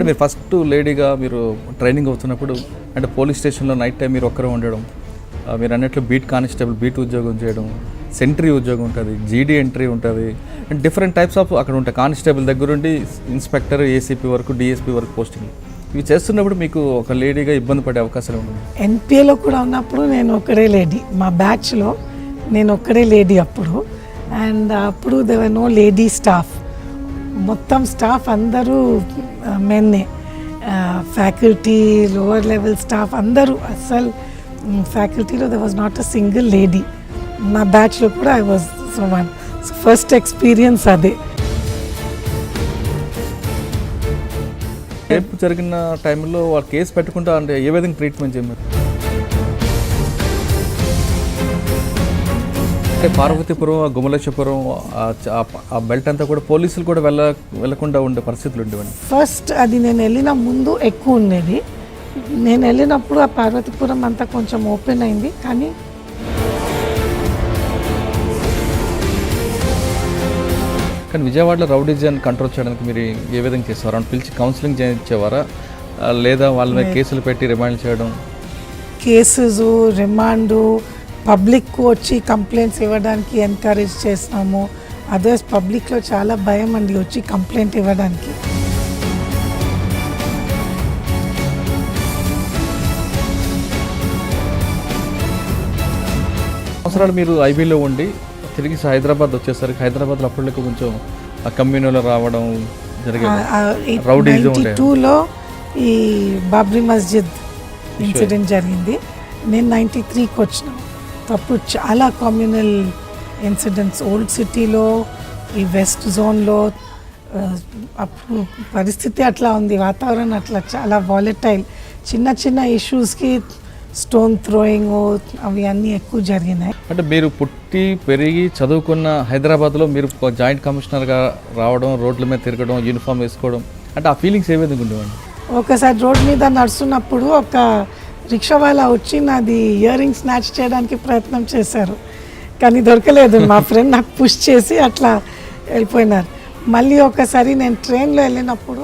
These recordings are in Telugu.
అంటే మీరు ఫస్ట్ లేడీగా మీరు ట్రైనింగ్ అవుతున్నప్పుడు అంటే పోలీస్ స్టేషన్లో నైట్ టైం మీరు ఒక్కరే ఉండడం, మీరు అన్నట్లు బీట్ కానిస్టేబుల్ బీట్ ఉద్యోగం చేయడం, సెంట్రీ ఉద్యోగం ఉంటుంది, జీడీ ఎంట్రీ ఉంటుంది, అండ్ డిఫరెంట్ టైప్స్ ఆఫ్ అక్కడ ఉంటాయి. కానిస్టేబుల్ దగ్గరుండి ఇన్స్పెక్టర్, ఏసీపీ వరకు, డిఎస్పీ వరకు పోస్టింగ్. ఇవి చేస్తున్నప్పుడు మీకు ఒక లేడీగా ఇబ్బంది పడే అవకాశాలు ఉంటుంది. ఎన్పిఏలో కూడా ఉన్నప్పుడు నేను ఒక్కడే లేడీ, మా బ్యాచ్లో నేను ఒక్కడే లేడీ అప్పుడు. అండ్ అప్పుడు దేవర్ నో లేడీ స్టాఫ్, మొత్తం స్టాఫ్ అందరూ మెన్నే. ఫ్యాకల్టీ, లోవర్ లెవెల్ స్టాఫ్ అందరూ. అసలు ఫ్యాకల్టీలో there was not a single lady. మా బ్యాచ్లో కూడా ఐ వాజ్ ఫస్ట్ ఎక్స్పీరియన్స్ అదే. రేపు జరిగిన టైంలో వాళ్ళు కేసు పెట్టుకుంటా అంటే ఏ విధంగా ట్రీట్మెంట్ చేయమన్నారు? అంటే పార్వతీపురం, గుమలేశ్వపురం ఆ బెల్ట్ అంతా కూడా పోలీసులు కూడా వెళ్ళకుండా ఉండే పరిస్థితులు ఉండేవండి. ఫస్ట్ అది నేను వెళ్ళిన ముందు ఎక్కువ ఉండేది. నేను వెళ్ళినప్పుడు ఆ పార్వతీపురం అంతా కొంచెం ఓపెన్ అయింది. కానీ విజయవాడలో రౌడీజన్ కంట్రోల్ చేయడానికి మీరు ఏ విధంగా చేసేవారు? అని పిలిచి కౌన్సిలింగ్ చేయించేవారా, లేదా వాళ్ళ మీద కేసులు పెట్టి రిమాండ్ చేయడం? కేసెస్, రిమాండు, పబ్లిక్కు వచ్చి కంప్లైంట్స్ ఇవ్వడానికి ఎంకరేజ్ చేస్తాము. అదర్స్ పబ్లిక్లో చాలా భయం అండి వచ్చి కంప్లైంట్ ఇవ్వడానికి. సంవత్సరాలు మీరు ఐబీలో ఉండి తిరిగి హైదరాబాద్ వచ్చేసరికి హైదరాబాద్లో అప్పటికి కొంచెం ఆ కమ్యూనిటీలో రావడం జరిగింది. రౌడీజం 92లో ఈ బాబ్రీ మస్జిద్ ఇన్సిడెంట్ జరిగింది. నేను 93కి వచ్చినాను. అప్పుడు చాలా కమ్యూనల్ ఇన్సిడెంట్స్ ఓల్డ్ సిటీలో, ఈ వెస్ట్ జోన్లో. అప్పుడు పరిస్థితి అట్లా ఉంది, వాతావరణం అట్లా చాలా వాలటైల్. చిన్న చిన్న ఇష్యూస్కి స్టోన్ థ్రోయింగ్ అవి అన్నీ ఎక్కువ జరిగినాయి. అంటే మీరు పుట్టి పెరిగి చదువుకున్న హైదరాబాద్లో మీరు జాయింట్ కమిషనర్గా రావడం, రోడ్ల మీద తిరగడం, యూనిఫామ్ వేసుకోవడం, అంటే ఆ ఫీలింగ్స్ ఏ విధంగా ఉండేవండి? ఒకసారి రోడ్ మీద నడుస్తున్నప్పుడు ఒక రిక్షా వాళ్ళ వచ్చి నాది ఇయర్ రింగ్ స్నాచ్ చేయడానికి ప్రయత్నం చేశారు, కానీ దొరకలేదు. మా ఫ్రెండ్ నాకు పుష్ చేసి అట్లా వెళ్ళిపోయినారు. మళ్ళీ ఒకసారి నేను ట్రైన్లో వెళ్ళినప్పుడు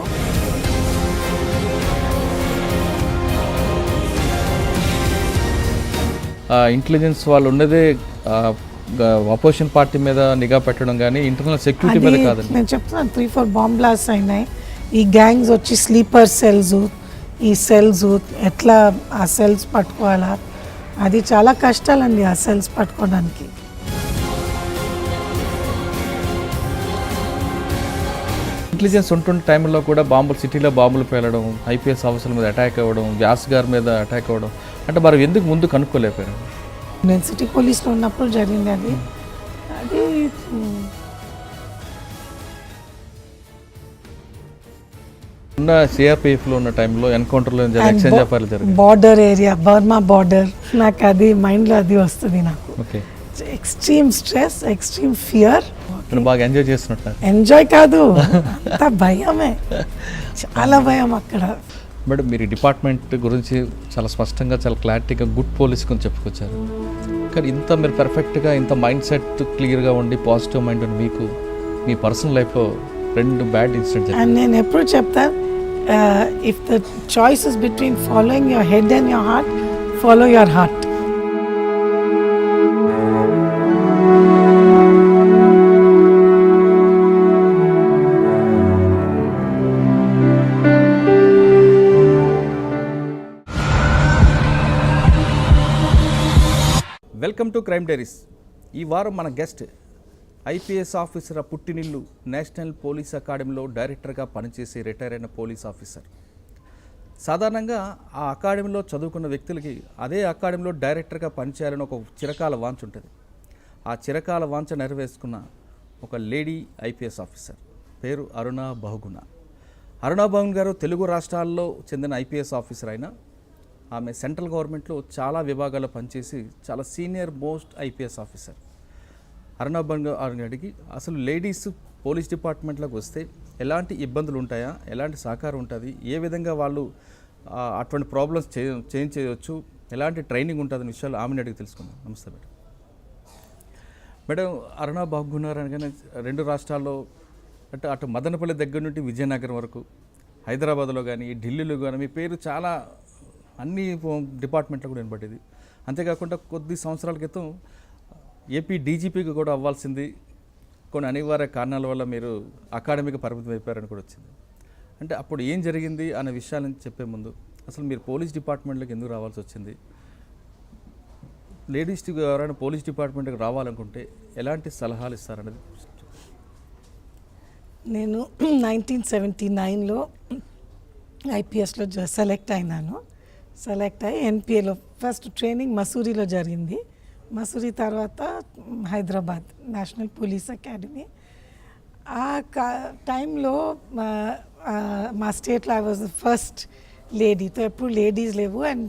ఇంటెలిజెన్స్ వాళ్ళు ఉన్నదే అపోజిషన్ పార్టీ మీద నిఘా పెట్టడం కానీ ఇంటర్నల్ సెక్యూరిటీ మీద కాదండి. నేను చెప్తున్నాను 3-4 బాంబ్ బ్లాస్ట్ అయినాయి. ఈ గ్యాంగ్స్ వచ్చి స్లీపర్ సెల్స్, ఈ సెల్స్ ఎట్లా ఆ సెల్స్ పట్టుకోవాలా, అది చాలా కష్టాలండి ఆ సెల్స్ పట్టుకోవడానికి. ఇంటెలిజెన్స్ ఉంటున్న టైంలో కూడా బాంబులు, సిటీలో బాంబులు పేలడం, ఐపీఎస్ ఆఫీసర్ల మీద అటాక్ అవ్వడం, వ్యాస్ గారి మీద అటాక్ అవ్వడం, అంటే మరి ఎందుకు ముందు కనుక్కోలేకపోయారు? నేను సిటీ పోలీస్లో ఉన్నప్పుడు జరిగింది అది. అది ఉన్న సిఆర్పిఎఫ్లో ఉన్న టైంలో ఎన్కౌంటర్లో ఎక్స్చేంజ్ ఆఫ్ ఫైర్లు జరిగింది. బార్డర్ ఏరియా, బర్మా బార్డర్, నాకు అది మైండ్లో అది వస్తుంది. నాకు okay, extreme stress, extreme fear. బాగా ఎంజాయ్ చేస్తున్నట్టు? ఎంజాయ్ కాదు, అంత భయమే, చాలా భయం అక్కడ. మేడం, మీరు డిపార్ట్మెంట్ గురించి చాలా స్పష్టంగా, చాలా క్లారిటీగా గుడ్ పోలీస్ గురించి చెప్పుకొచ్చారు. కానీ ఇంత మీరు పర్ఫెక్ట్గా, ఇంత మైండ్ సెట్ క్లియర్గా ఉండి పాజిటివ్ మైండ్ ఉండి మీకు మీ పర్సనల్ లైఫ్లో 2 బ్యాడ్ ఇన్సిడెంట్స్. అండ్ నేను ఎప్పుడు చెప్తాను, if the choice is between following your head and your heart, follow your heart. Welcome to crime diaries. ఈ వారం మన గెస్ట్ ఐపీఎస్ ఆఫీసర్, పుట్టినిల్లు నేషనల్ పోలీస్ అకాడమీలో డైరెక్టర్గా పనిచేసి రిటైర్ అయిన పోలీస్ ఆఫీసర్. సాధారణంగా ఆ అకాడమీలో చదువుకున్న వ్యక్తులకి అదే అకాడమీలో డైరెక్టర్గా పనిచేయాలని ఒక చిరకాల వాంఛ ఉంటుంది. ఆ చిరకాల వాంఛ నెరవేర్చుకున్న ఒక లేడీ ఐపీఎస్ ఆఫీసర్, పేరు అరుణ బహుగుణ. అరుణ బహుగుణ గారు తెలుగు రాష్ట్రాల్లో చెందిన ఐపీఎస్ ఆఫీసర్ అయినా ఆమె సెంట్రల్ గవర్నమెంట్లో చాలా విభాగాల్లో పనిచేసి చాలా సీనియర్ మోస్ట్ ఐపీఎస్ ఆఫీసర్. అరుణ బహుగుణ అడిగి అసలు లేడీస్ పోలీస్ డిపార్ట్మెంట్లోకి వస్తే ఎలాంటి ఇబ్బందులు ఉంటాయా, ఎలాంటి సహకారం ఉంటుంది, ఏ విధంగా వాళ్ళు అటువంటి ప్రాబ్లమ్స్ చేంజ్ చేయవచ్చు, ఎలాంటి ట్రైనింగ్ ఉంటుందని విషయాలు ఆమెను అడిగి తెలుసుకుందాం. నమస్తే మేడం. మేడం, అరుణ బహుగుణ అనగానే 2 రాష్ట్రాల్లో అంటే అటు మదనపల్లి దగ్గర నుండి విజయనగరం వరకు, హైదరాబాద్లో కానీ ఢిల్లీలో కానీ మీ పేరు చాలా అన్ని డిపార్ట్మెంట్లో కూడా వినపడేది. అంతేకాకుండా కొద్ది సంవత్సరాల క్రితం ఏపీ డీజీపీకి కూడా అవ్వాల్సింది, కొన్ని అనివార్య కారణాల వల్ల మీరు అకాడమీకి పరిమితం అయిపోయారని కూడా వచ్చింది. అంటే అప్పుడు ఏం జరిగింది అనే విషయాలను చెప్పే ముందు అసలు మీరు పోలీస్ డిపార్ట్మెంట్లోకి ఎందుకు రావాల్సి వచ్చింది, లేడీస్ ఎవరైనా పోలీస్ డిపార్ట్మెంట్కి రావాలనుకుంటే ఎలాంటి సలహాలు ఇస్తారనేది. నేను 1979లో ఐపీఎస్లో సెలెక్ట్ అయినాను. సెలెక్ట్ అయ్యి ఎన్పిఏలో ఫస్ట్ ట్రైనింగ్ మసూరిలో జరిగింది. మసూరి తర్వాత హైదరాబాద్ నేషనల్ పోలీస్ అకాడమీ. ఆ టైంలో మా స్టేట్లో ఐ వాజ్ ద ఫస్ట్ లేడీతో, ఎప్పుడు లేడీస్ లేవు. అండ్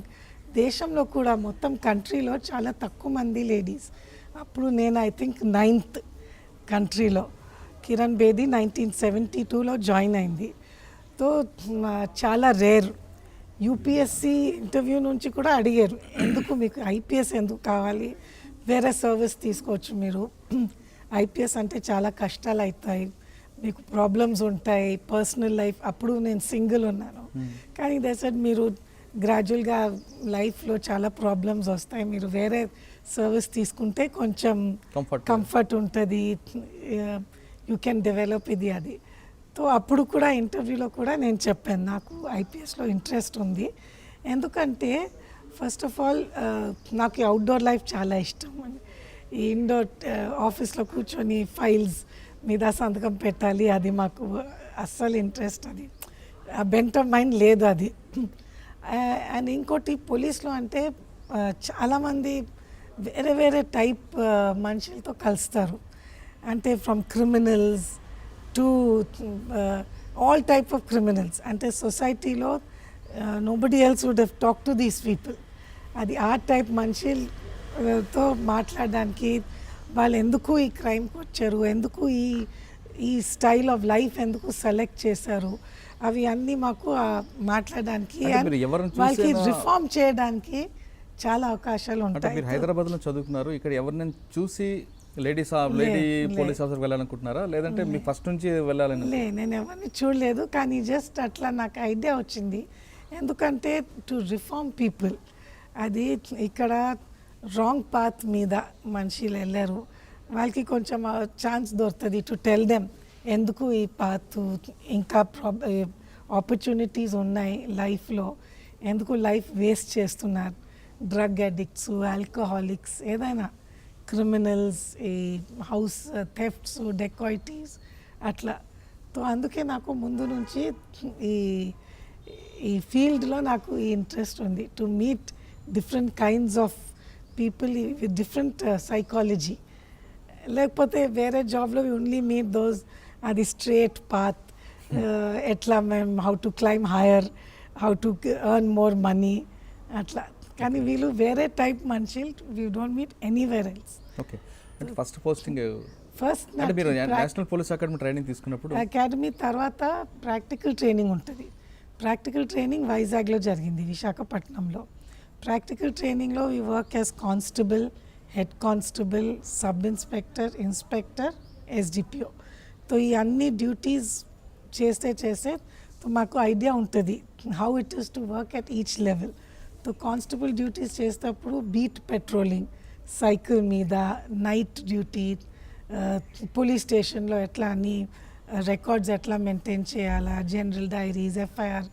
దేశంలో కూడా మొత్తం కంట్రీలో చాలా తక్కువ మంది లేడీస్. అప్పుడు నేను ఐ థింక్ 9th కంట్రీలో. కిరణ్ బేది 1972లో జాయిన్ అయింది. తో చాలా రేర్. యూపీఎస్సి ఇంటర్వ్యూ నుంచి కూడా అడిగారు, ఎందుకు మీకు ఐపీఎస్ ఎందుకు కావాలి, వేరే సర్వీస్ తీసుకోవచ్చు మీరు, ఐపీఎస్ అంటే చాలా కష్టాలు అవుతాయి, మీకు ప్రాబ్లమ్స్ ఉంటాయి, పర్సనల్ లైఫ్. అప్పుడు నేను సింగిల్ ఉన్నాను. కానీ దట్ మీరు గ్రాడ్యువల్గా లైఫ్లో చాలా ప్రాబ్లమ్స్ వస్తాయి, మీరు వేరే సర్వీస్ తీసుకుంటే కొంచెం కంఫర్ట్ ఉంటుంది, యూ కెన్ డెవలప్ ఇది అది. సో అప్పుడు కూడా ఇంటర్వ్యూలో కూడా నేను చెప్పాను నాకు ఐపీఎస్లో ఇంట్రెస్ట్ ఉంది. ఎందుకంటే ఫస్ట్ ఆఫ్ ఆల్ నాకు అవుట్డోర్ లైఫ్ చాలా ఇష్టం. ఈ ఇండోర్ ఆఫీస్లో కూర్చొని ఫైల్స్ మీద సంతకం పెట్టాలి, అది మాకు అస్సలు ఇంట్రెస్ట్, అది బెంట్ ఆఫ్ మైండ్ లేదు అది. అండ్ ఇంకోటి పోలీస్లో అంటే చాలామంది వేరే వేరే టైప్ మనుషులతో కలుస్తారు. అంటే from criminals to all type of criminals. అంటే సొసైటీలో nobody else would have talk to these people. అది ఆ టైప్ మనుషులతో మాట్లాడడానికి, వాళ్ళు ఎందుకు ఈ క్రైమ్కి వచ్చారు, ఎందుకు ఈ స్టైల్ ఆఫ్ లైఫ్ ఎందుకు సెలెక్ట్ చేశారు, అవి అన్నీ మాకు మాట్లాడడానికి, వాళ్ళకి రిఫార్మ్ చేయడానికి చాలా అవకాశాలు ఉంటాయి. మీరు హైదరాబాద్లో చదువుకున్నారు, ఇక్కడ ఎవరినైనా చూసి లేడీ పోలీస్ ఆఫీసర్ వెళ్ళాలనుకుంటున్నారా, లేదంటే మీకు ఫస్ట్ నుంచి వెళ్ళాలని? నేను ఎవరిని చూడలేదు, కానీ జస్ట్ అట్లా నాకు ఐడియా వచ్చింది. ఎందుకంటే టు రిఫార్మ్ పీపుల్, అది ఇక్కడ రాంగ్ పాత్ మీద మనుషులు వెళ్ళారు, వాళ్ళకి కొంచెం ఛాన్స్ దొరుకుతుంది టు టెల్ దెమ్ ఎందుకు ఈ పాత్, ఇంకా ఆపర్చునిటీస్ ఉన్నాయి లైఫ్లో, ఎందుకు లైఫ్ వేస్ట్ చేస్తున్నారు, డ్రగ్ అడిక్ట్స్, ఆల్కహాలిక్స్, ఏదైనా క్రిమినల్స్, ఈ హౌస్ థెఫ్ట్స్, డెకాయిటీస్ అట్లా. సో అందుకే నాకు ముందు నుంచి ఈ ఫీల్డ్లో నాకు ఈ ఇంట్రెస్ట్ ఉంది, to meet different kinds of people with different psychology. లేకపోతే వేరే జాబ్లో ఓన్లీ మీట్ దోస్, అది స్ట్రేట్ పాత్, ఎట్లా మేము how to claim hire, how to earn more money అట్లా. కానీ వీళ్ళు వేరే టైప్ మనుషులు, we don't meet anywhere else. Okay, అంటే ఫస్ట్ పోస్టింగ్ అంటే మీరు నేషనల్ పోలీస్ అకాడమీ ట్రైనింగ్ తీసుకున్నప్పుడు, అకాడమీ తర్వాత ప్రాక్టికల్ ట్రైనింగ్ ఉంటుంది. ప్రాక్టికల్ ట్రైనింగ్ వైజాగ్లో జరిగింది, విశాఖపట్నంలో. ప్రాక్టికల్ ట్రైనింగ్లో we work as constable, head constable, sub inspector, inspector, SDPO. So ఈ అన్ని డ్యూటీస్ చేస్తే మాకు ఐడియా ఉంటుంది how it is to work at each level. So constable duties చేసేటప్పుడు బీట్ పెట్రోలింగ్, సైకిల్ మీద, నైట్ డ్యూటీ, పోలీస్ స్టేషన్లో ఎట్లా అని రికార్డ్స్ ఎట్లా మెయింటైన్ చేయాలా, general diaries, FIR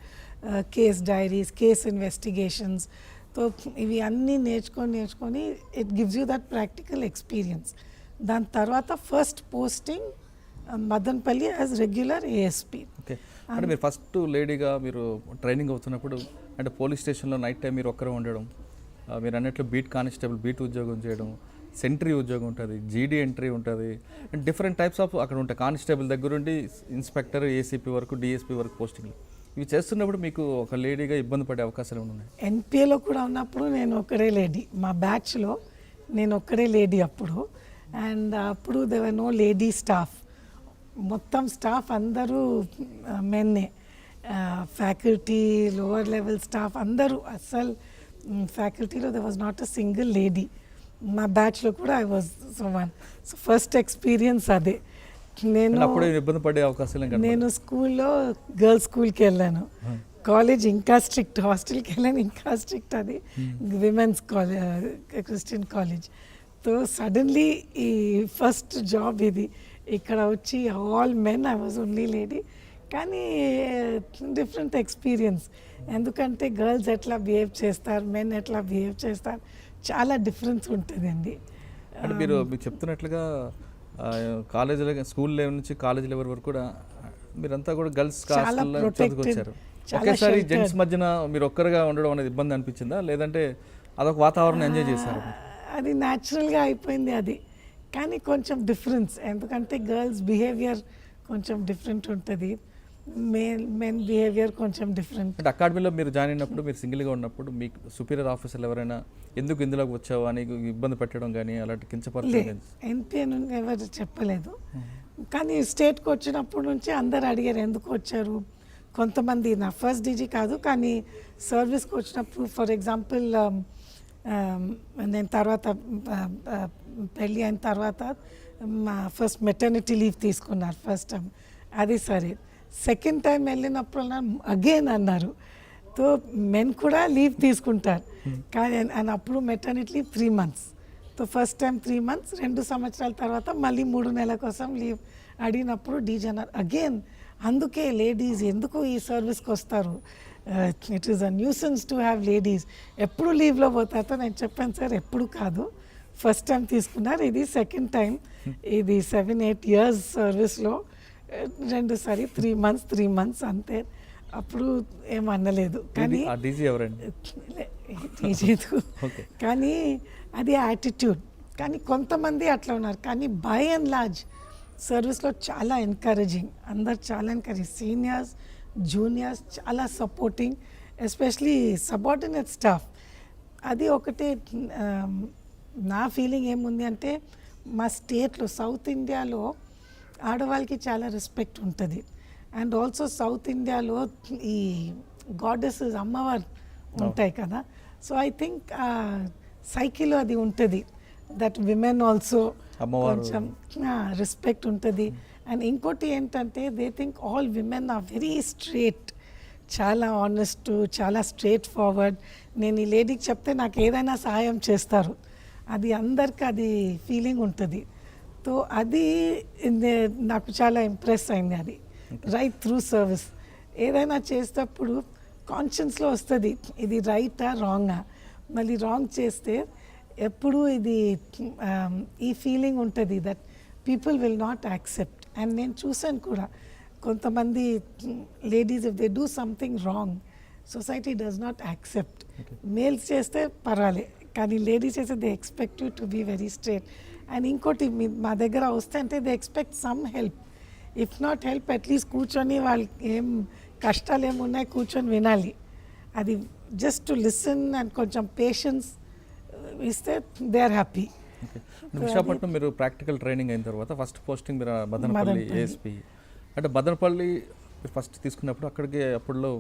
case diaries, case investigations. So ఇవి అన్నీ నేర్చుకొని it gives you that practical experience. దాని తర్వాత first posting Madanpalli as regular ASP. Okay, అంటే మీరు ఫస్ట్ లేడీగా మీరు ట్రైనింగ్ అవుతున్నప్పుడు, అంటే పోలీస్ స్టేషన్లో నైట్ టైం మీరు ఒక్కరే ఉండడం, మీరు అన్నట్లు బీట్ కానిస్టేబుల్ బీట్ ఉద్యోగం చేయడం, సెంట్రీ ఉద్యోగం ఉంటుంది, జీడీ ఎంట్రీ ఉంటుంది, అండ్ డిఫరెంట్ టైప్స్ ఆఫ్ అక్కడ ఉంటాయి. కానిస్టేబుల్ దగ్గరుండి ఇన్స్పెక్టర్, ఏసీపీ వరకు, డిఎస్పీ వరకు పోస్టింగ్లు. ఇవి చేస్తున్నప్పుడు మీకు ఒక లేడీగా ఇబ్బంది పడే అవకాశాలు ఉన్నాయి? ఎన్పిఏలో కూడా ఉన్నప్పుడు నేను ఒక్కడే లేడీ, మా బ్యాచ్లో నేను ఒక్కడే లేడీ అప్పుడు. అండ్ అప్పుడు దేవర్ నో లేడీ స్టాఫ్, మొత్తం స్టాఫ్ అందరూ మెన్నే, ఫ్యాకల్టీ, లోవర్ లెవెల్ స్టాఫ్ అందరూ. అస్సలు ఫ్యాకల్టీలో there was not a single lady. మా బ్యాచ్లో కూడా I was so first experience అదే. నేను అప్పుడే ఇబ్బంది పడే అవకాశాలు ఇంకా నేను స్కూల్లో గర్ల్స్ స్కూల్కి వెళ్ళాను, కాలేజ్ ఇంకా స్ట్రిక్ట్, హాస్టల్కి వెళ్ళాను ఇంకా స్ట్రిక్ట్, అది women's college, Christian college. So suddenly ఈ ఫస్ట్ జాబ్ ఇది, ఇక్కడ వచ్చి all men, I was only lady. కానీ డిఫరెంట్ ఎక్స్పీరియన్స్, ఎందుకంటే గర్ల్స్ ఎట్లా బిహేవ్ చేస్తారు, మెన్ ఎట్లా బిహేవ్ చేస్తారు, చాలా డిఫరెన్స్ ఉంటుందండి. అంటే మీరు చెప్తున్నట్లుగా కాలేజ్ స్కూల్ లెవెల్ నుంచి కాలేజ్ లెవెల్ వరకు కూడా మీరంతా కూడా గర్ల్స్ చదువుకొచ్చారు. ఒకేసారి జెంట్స్ మధ్యన మీరు ఒక్కరుగా ఉండడం అనేది ఇబ్బంది అనిపించిందా, లేదంటే అదొక వాతావరణం ఎంజాయ్ చేశారు? అది న్యాచురల్గా అయిపోయింది అది, కానీ కొంచెం డిఫరెన్స్, ఎందుకంటే గర్ల్స్ బిహేవియర్ కొంచెం డిఫరెంట్ ఉంటుంది, మెన్ బిహేవియర్ కొంచెం డిఫరెంట్. అంటే అకాడమీలో మీరు జాయిన్ అయినప్పుడు, మీరు సింగిల్గా ఉన్నప్పుడు మీకు సుపీరియర్ ఆఫీసర్లు ఎవరైనా ఎందుకు ఇందులోకి వచ్చావు అని ఇబ్బంది పెట్టడం కానీ అలాంటి కించపరచడం? ఎన్పిఏ నుండి ఎవరు చెప్పలేదు, కానీ స్టేట్కి వచ్చినప్పటి నుంచి అందరు అడిగారు ఎందుకు వచ్చారు. కొంతమంది నా ఫస్ట్ డీజీ కాదు, కానీ సర్వీస్కి వచ్చినప్పుడు, ఫర్ ఎగ్జాంపుల్ నేను తర్వాత పెళ్ళి అయిన తర్వాత మా ఫస్ట్ మెటర్నిటీ లీవ్ తీసుకున్నారు ఫస్ట్ టైం, అది సరే. సెకండ్ టైం వెళ్ళినప్పుడు అగైన్ అన్నారు, సో మెన్ కూడా లీవ్ తీసుకుంటారు, కానీ అప్పుడు maternity leave 3 months. So first time 3 months, 2 సంవత్సరాల తర్వాత మళ్ళీ 3 నెలల కోసం లీవ్ అడిగినప్పుడు డీజీ అన్నారు అగైన్, అందుకే లేడీస్ ఎందుకు ఈ సర్వీస్కి వస్తారు, it is a nuisance to have ladies, ఎప్పుడు లీవ్లో పోతారో. నేను చెప్పాను సార్ ఎప్పుడు కాదు, ఫస్ట్ టైం తీసుకున్నారు, ఇది సెకండ్ టైం, ఇది 7-8 years సర్వీస్లో 2 సారి 3 months అంతే. అప్పుడు ఏమనలేదు, కానీ కానీ అది యాటిట్యూడ్. కానీ కొంతమంది అట్లా ఉన్నారు, కానీ బై అండ్ లార్జ్ సర్వీస్లో చాలా ఎంకరేజింగ్, అందరు చాలా ఎంకరేజ్, సీనియర్స్ జూనియర్స్ చాలా సపోర్టింగ్, ఎస్పెషలీ సబార్డినేట్ స్టాఫ్. అది ఒకటే నా ఫీలింగ్ ఏముంది అంటే, మా స్టేట్లో సౌత్ ఇండియాలో ఆడవాళ్ళకి చాలా రెస్పెక్ట్ ఉంటుంది, అండ్ ఆల్సో సౌత్ ఇండియాలో ఈ గాడెసెస్ అమ్మవారు ఉంటాయి కదా, సో ఐ థింక్ సైకిల్ అది ఉంటుంది, దట్ విమెన్ ఆల్సో కొంచెం రెస్పెక్ట్ ఉంటుంది. అండ్ ఇంకోటి ఏంటంటే, they think all women are very straight, చాలా ఆనెస్ట్, చాలా స్ట్రేట్ ఫార్వర్డ్. నేను ఈ లేడీకి చెప్తే నాకు ఏదైనా సహాయం చేస్తారు, అది అందరికి అది ఫీలింగ్ ఉంటుంది. సో అది నాకు చాలా ఇంప్రెస్ అయింది, అది రైట్ త్రూ సర్వీస్. ఏదైనా చేసేటప్పుడు కాన్షియన్స్లో వస్తుంది, ఇది రైటా రాంగా, మళ్ళీ రాంగ్ చేస్తే ఎప్పుడు ఇది ఈ ఫీలింగ్ ఉంటుంది that people will not accept. And నేను చూసాను కూడా కొంతమంది ladies if they do something wrong, society does not accept. Males చేస్తే పర్వాలే, కానీ లేడీస్ చేస్తే they expect you to be very straight. And ఇంకోటి మా దగ్గర వస్తే అంటే they expect some help, if not help at least కూర్చొని వాళ్ళకి ఏం కష్టాలు ఏమున్నాయి కూర్చొని వినాలి, అది జస్ట్ టు లిసన్ అండ్ కొంచెం పేషెన్స్ ఇస్తే దే ఆర్ హ్యాపీ. విశాఖపట్నం మీరు ప్రాక్టికల్ ట్రైనింగ్ అయిన తర్వాత ఫస్ట్ పోస్టింగ్ మీరు మదనపల్లి ఏఎస్పీ, అంటే మదనపల్లి ఫస్ట్ తీసుకున్నప్పుడు అక్కడికి అప్పుడులో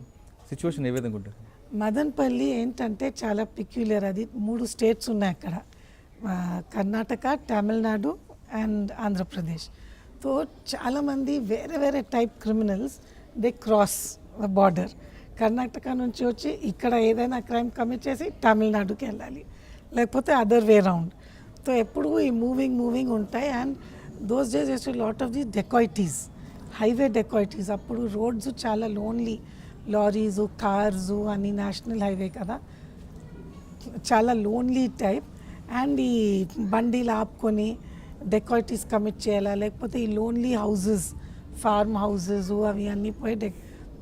సిచ్యువేషన్ ఏ విధంగా ఉంటుంది? మదనపల్లి ఏంటంటే చాలా పిక్యులర్, అది 3 states ఉన్నాయి అక్కడ, కర్ణాటక, తమిళనాడు అండ్ ఆంధ్రప్రదేశ్. సో చాలామంది వేరే వేరే type criminals they cross border, Karnataka నుంచి వచ్చి ఇక్కడ ఏదైనా క్రైమ్ కమిట్ చేసి తమిళనాడుకి వెళ్ళాలి, లేకపోతే అదర్ వే రౌండ్. సో ఎప్పుడు ఈ మూవింగ్ ఉంటాయి. And those days use to lot of the dacoities, highway dacoities. అప్పుడు రోడ్స్ చాలా లోన్లీ, లారీసు కార్సు అని, నేషనల్ హైవే కదా, చాలా లోన్లీ టైప్. అండ్ ఈ బండిలు ఆపుకొని డెకాయిటీస్ కమిట్ చేయాలా, లేకపోతే ఈ లోన్లీ హౌజెస్, ఫార్మ్ హౌజెస్ అవి అన్నీ పోయి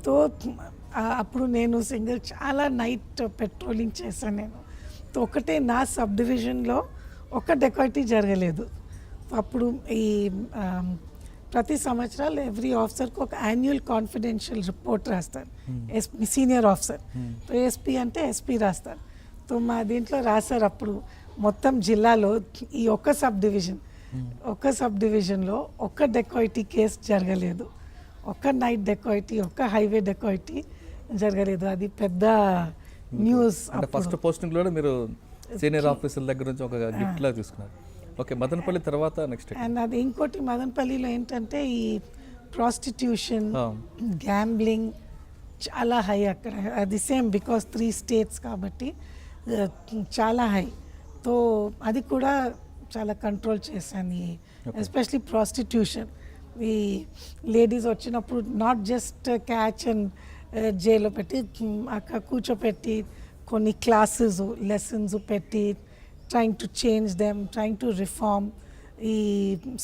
తో అప్పుడు నేను సింగిల్ చాలా నైట్ పెట్రోలింగ్ చేశాను నేను. ఒకటే నా సబ్ డివిజన్లో ఒక డెకాయిటీ జరగలేదు. అప్పుడు ఈ ప్రతి సంవత్సరాలు ఎవ్రీ ఆఫీసర్కి ఒక యాన్యువల్ కాన్ఫిడెన్షియల్ రిపోర్ట్ రాస్తారు, ఎస్పీ సీనియర్ ఆఫీసర్, ఏఎస్పీ అంటే ఎస్పీ రాస్తారు. సో మా దీంట్లో రాశారు అప్పుడు మొత్తం జిల్లాలో ఈ ఒక్క సబ్ డివిజన్లో ఒక్క డెకాయిటీ కేసు జరగలేదు, ఒక్క నైట్ డెకాయిటీ, ఒక్క హైవే డెకాయిటీ జరగలేదు. అది పెద్ద న్యూస్. ఫస్ట్ పోస్టింగ్ లో మీరు సీనియర్ ఆఫీసర్ దగ్గర నుంచి ఒక గిఫ్ట్ లా తీసుకున్నారు. ఓకే, మదనపల్లి తర్వాత నెక్స్ట్ అండ్ అది ఇంకోటి మదనపల్లిలో ఏంటంటే ఈ ప్రాస్టిట్యూషన్, గ్యాంబ్లింగ్ చాలా హై అక్కడ. అది సేమ్ బికాస్ 3 states కాబట్టి చాలా హై. తో అది కూడా చాలా కంట్రోల్ చేశాను. ఈ ఎస్పెషలీ ప్రాస్టిట్యూషన్, ఈ లేడీస్ వచ్చినప్పుడు నాట్ జస్ట్ క్యాచ్ అండ్ జైల్లో పెట్టి అక్కడ కూర్చోపెట్టి కొన్ని క్లాసెస్ లెసన్స్ పెట్టి trying to change them, trying to reform. ఈ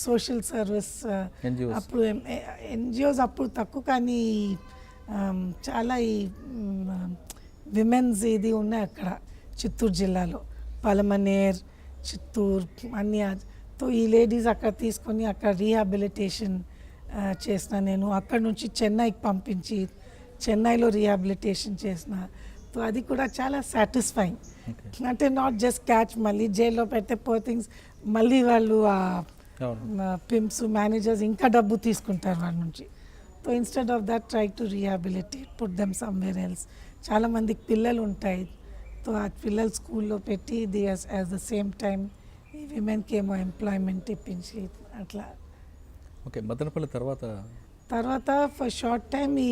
సోషల్ సర్వీస్ అప్పుడు ఎన్జిఓస్ అప్పుడు తక్కువ, కానీ చాలా ఈ విమెన్స్ ఇది ఉన్నాయి అక్కడ చిత్తూరు జిల్లాలో, పలమనేర్, చిత్తూరు అన్ని. తో ఈ లేడీస్ అక్కడ తీసుకొని అక్కడ రీహాబిలిటేషన్ చేసిన. నేను అక్కడ నుంచి చెన్నైకి పంపించి చెన్నైలో రీహాబిలిటేషన్ చేసిన. సో అది కూడా చాలా సాటిస్ఫైయింగ్. అంటే నాట్ జస్ట్ క్యాచ్, మళ్ళీ జైల్లో పెడితే పోర్ థింగ్స్ మళ్ళీ వాళ్ళు పింప్స్ మేనేజర్స్ ఇంకా డబ్బు తీసుకుంటారు వాళ్ళ నుంచి. So instead of that try to rehabilitate, put them somewhere else. చాలామందికి పిల్లలు ఉంటాయి, సో ఆ పిల్లలు స్కూల్లో పెట్టి the as the same time ఈ విమెన్కి ఏమో ఎంప్లాయ్మెంట్ ఇప్పించి అట్లా. ఓకే, మదనపల్లి తర్వాత ఫర్ షార్ట్ టైం ఈ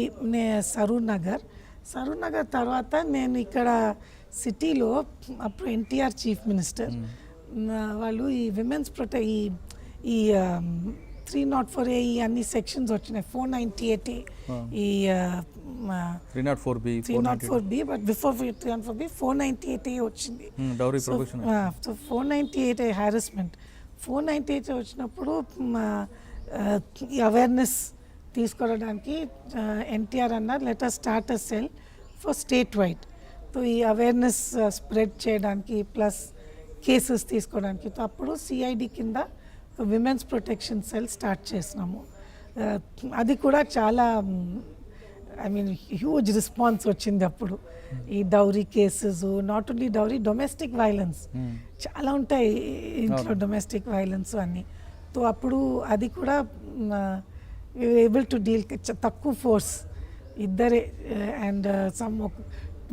సరూర్ నగర్ తర్వాత నేను ఇక్కడ సిటీలో అప్పుడు ఎన్టీఆర్ చీఫ్ మినిస్టర్ వాళ్ళు ఈ విమెన్స్ ఈ 304A ఈ అన్ని సెక్షన్స్ వచ్చినాయి. 498A ఈ 304B, but before 304B 498A వచ్చింది. So 498A harassment. 498A వచ్చినప్పుడు ఈ అవేర్నెస్ తీసుకోవడానికి ఎన్టీఆర్ అన్నారు let us start a cell for state wide. So ఈ అవేర్నెస్ స్ప్రెడ్ చేయడానికి ప్లస్ కేసెస్ తీసుకోవడానికి. సో అప్పుడు సిఐడి కింద విమెన్స్ ప్రొటెక్షన్ సెల్ స్టార్ట్ చేసినాము. అది కూడా చాలా హ్యూజ్ రెస్పాన్స్ వచ్చింది అప్పుడు. ఈ dowry cases, not only dowry, domestic violence చాలా ఉంటాయి ఇంట్లో, డొమెస్టిక్ వైలెన్స్ అన్నీ. సో అప్పుడు అది కూడా ఏబుల్ టు డీల్, తక్కువ ఫోర్స్ ఇద్దరే, అండ్ సమ్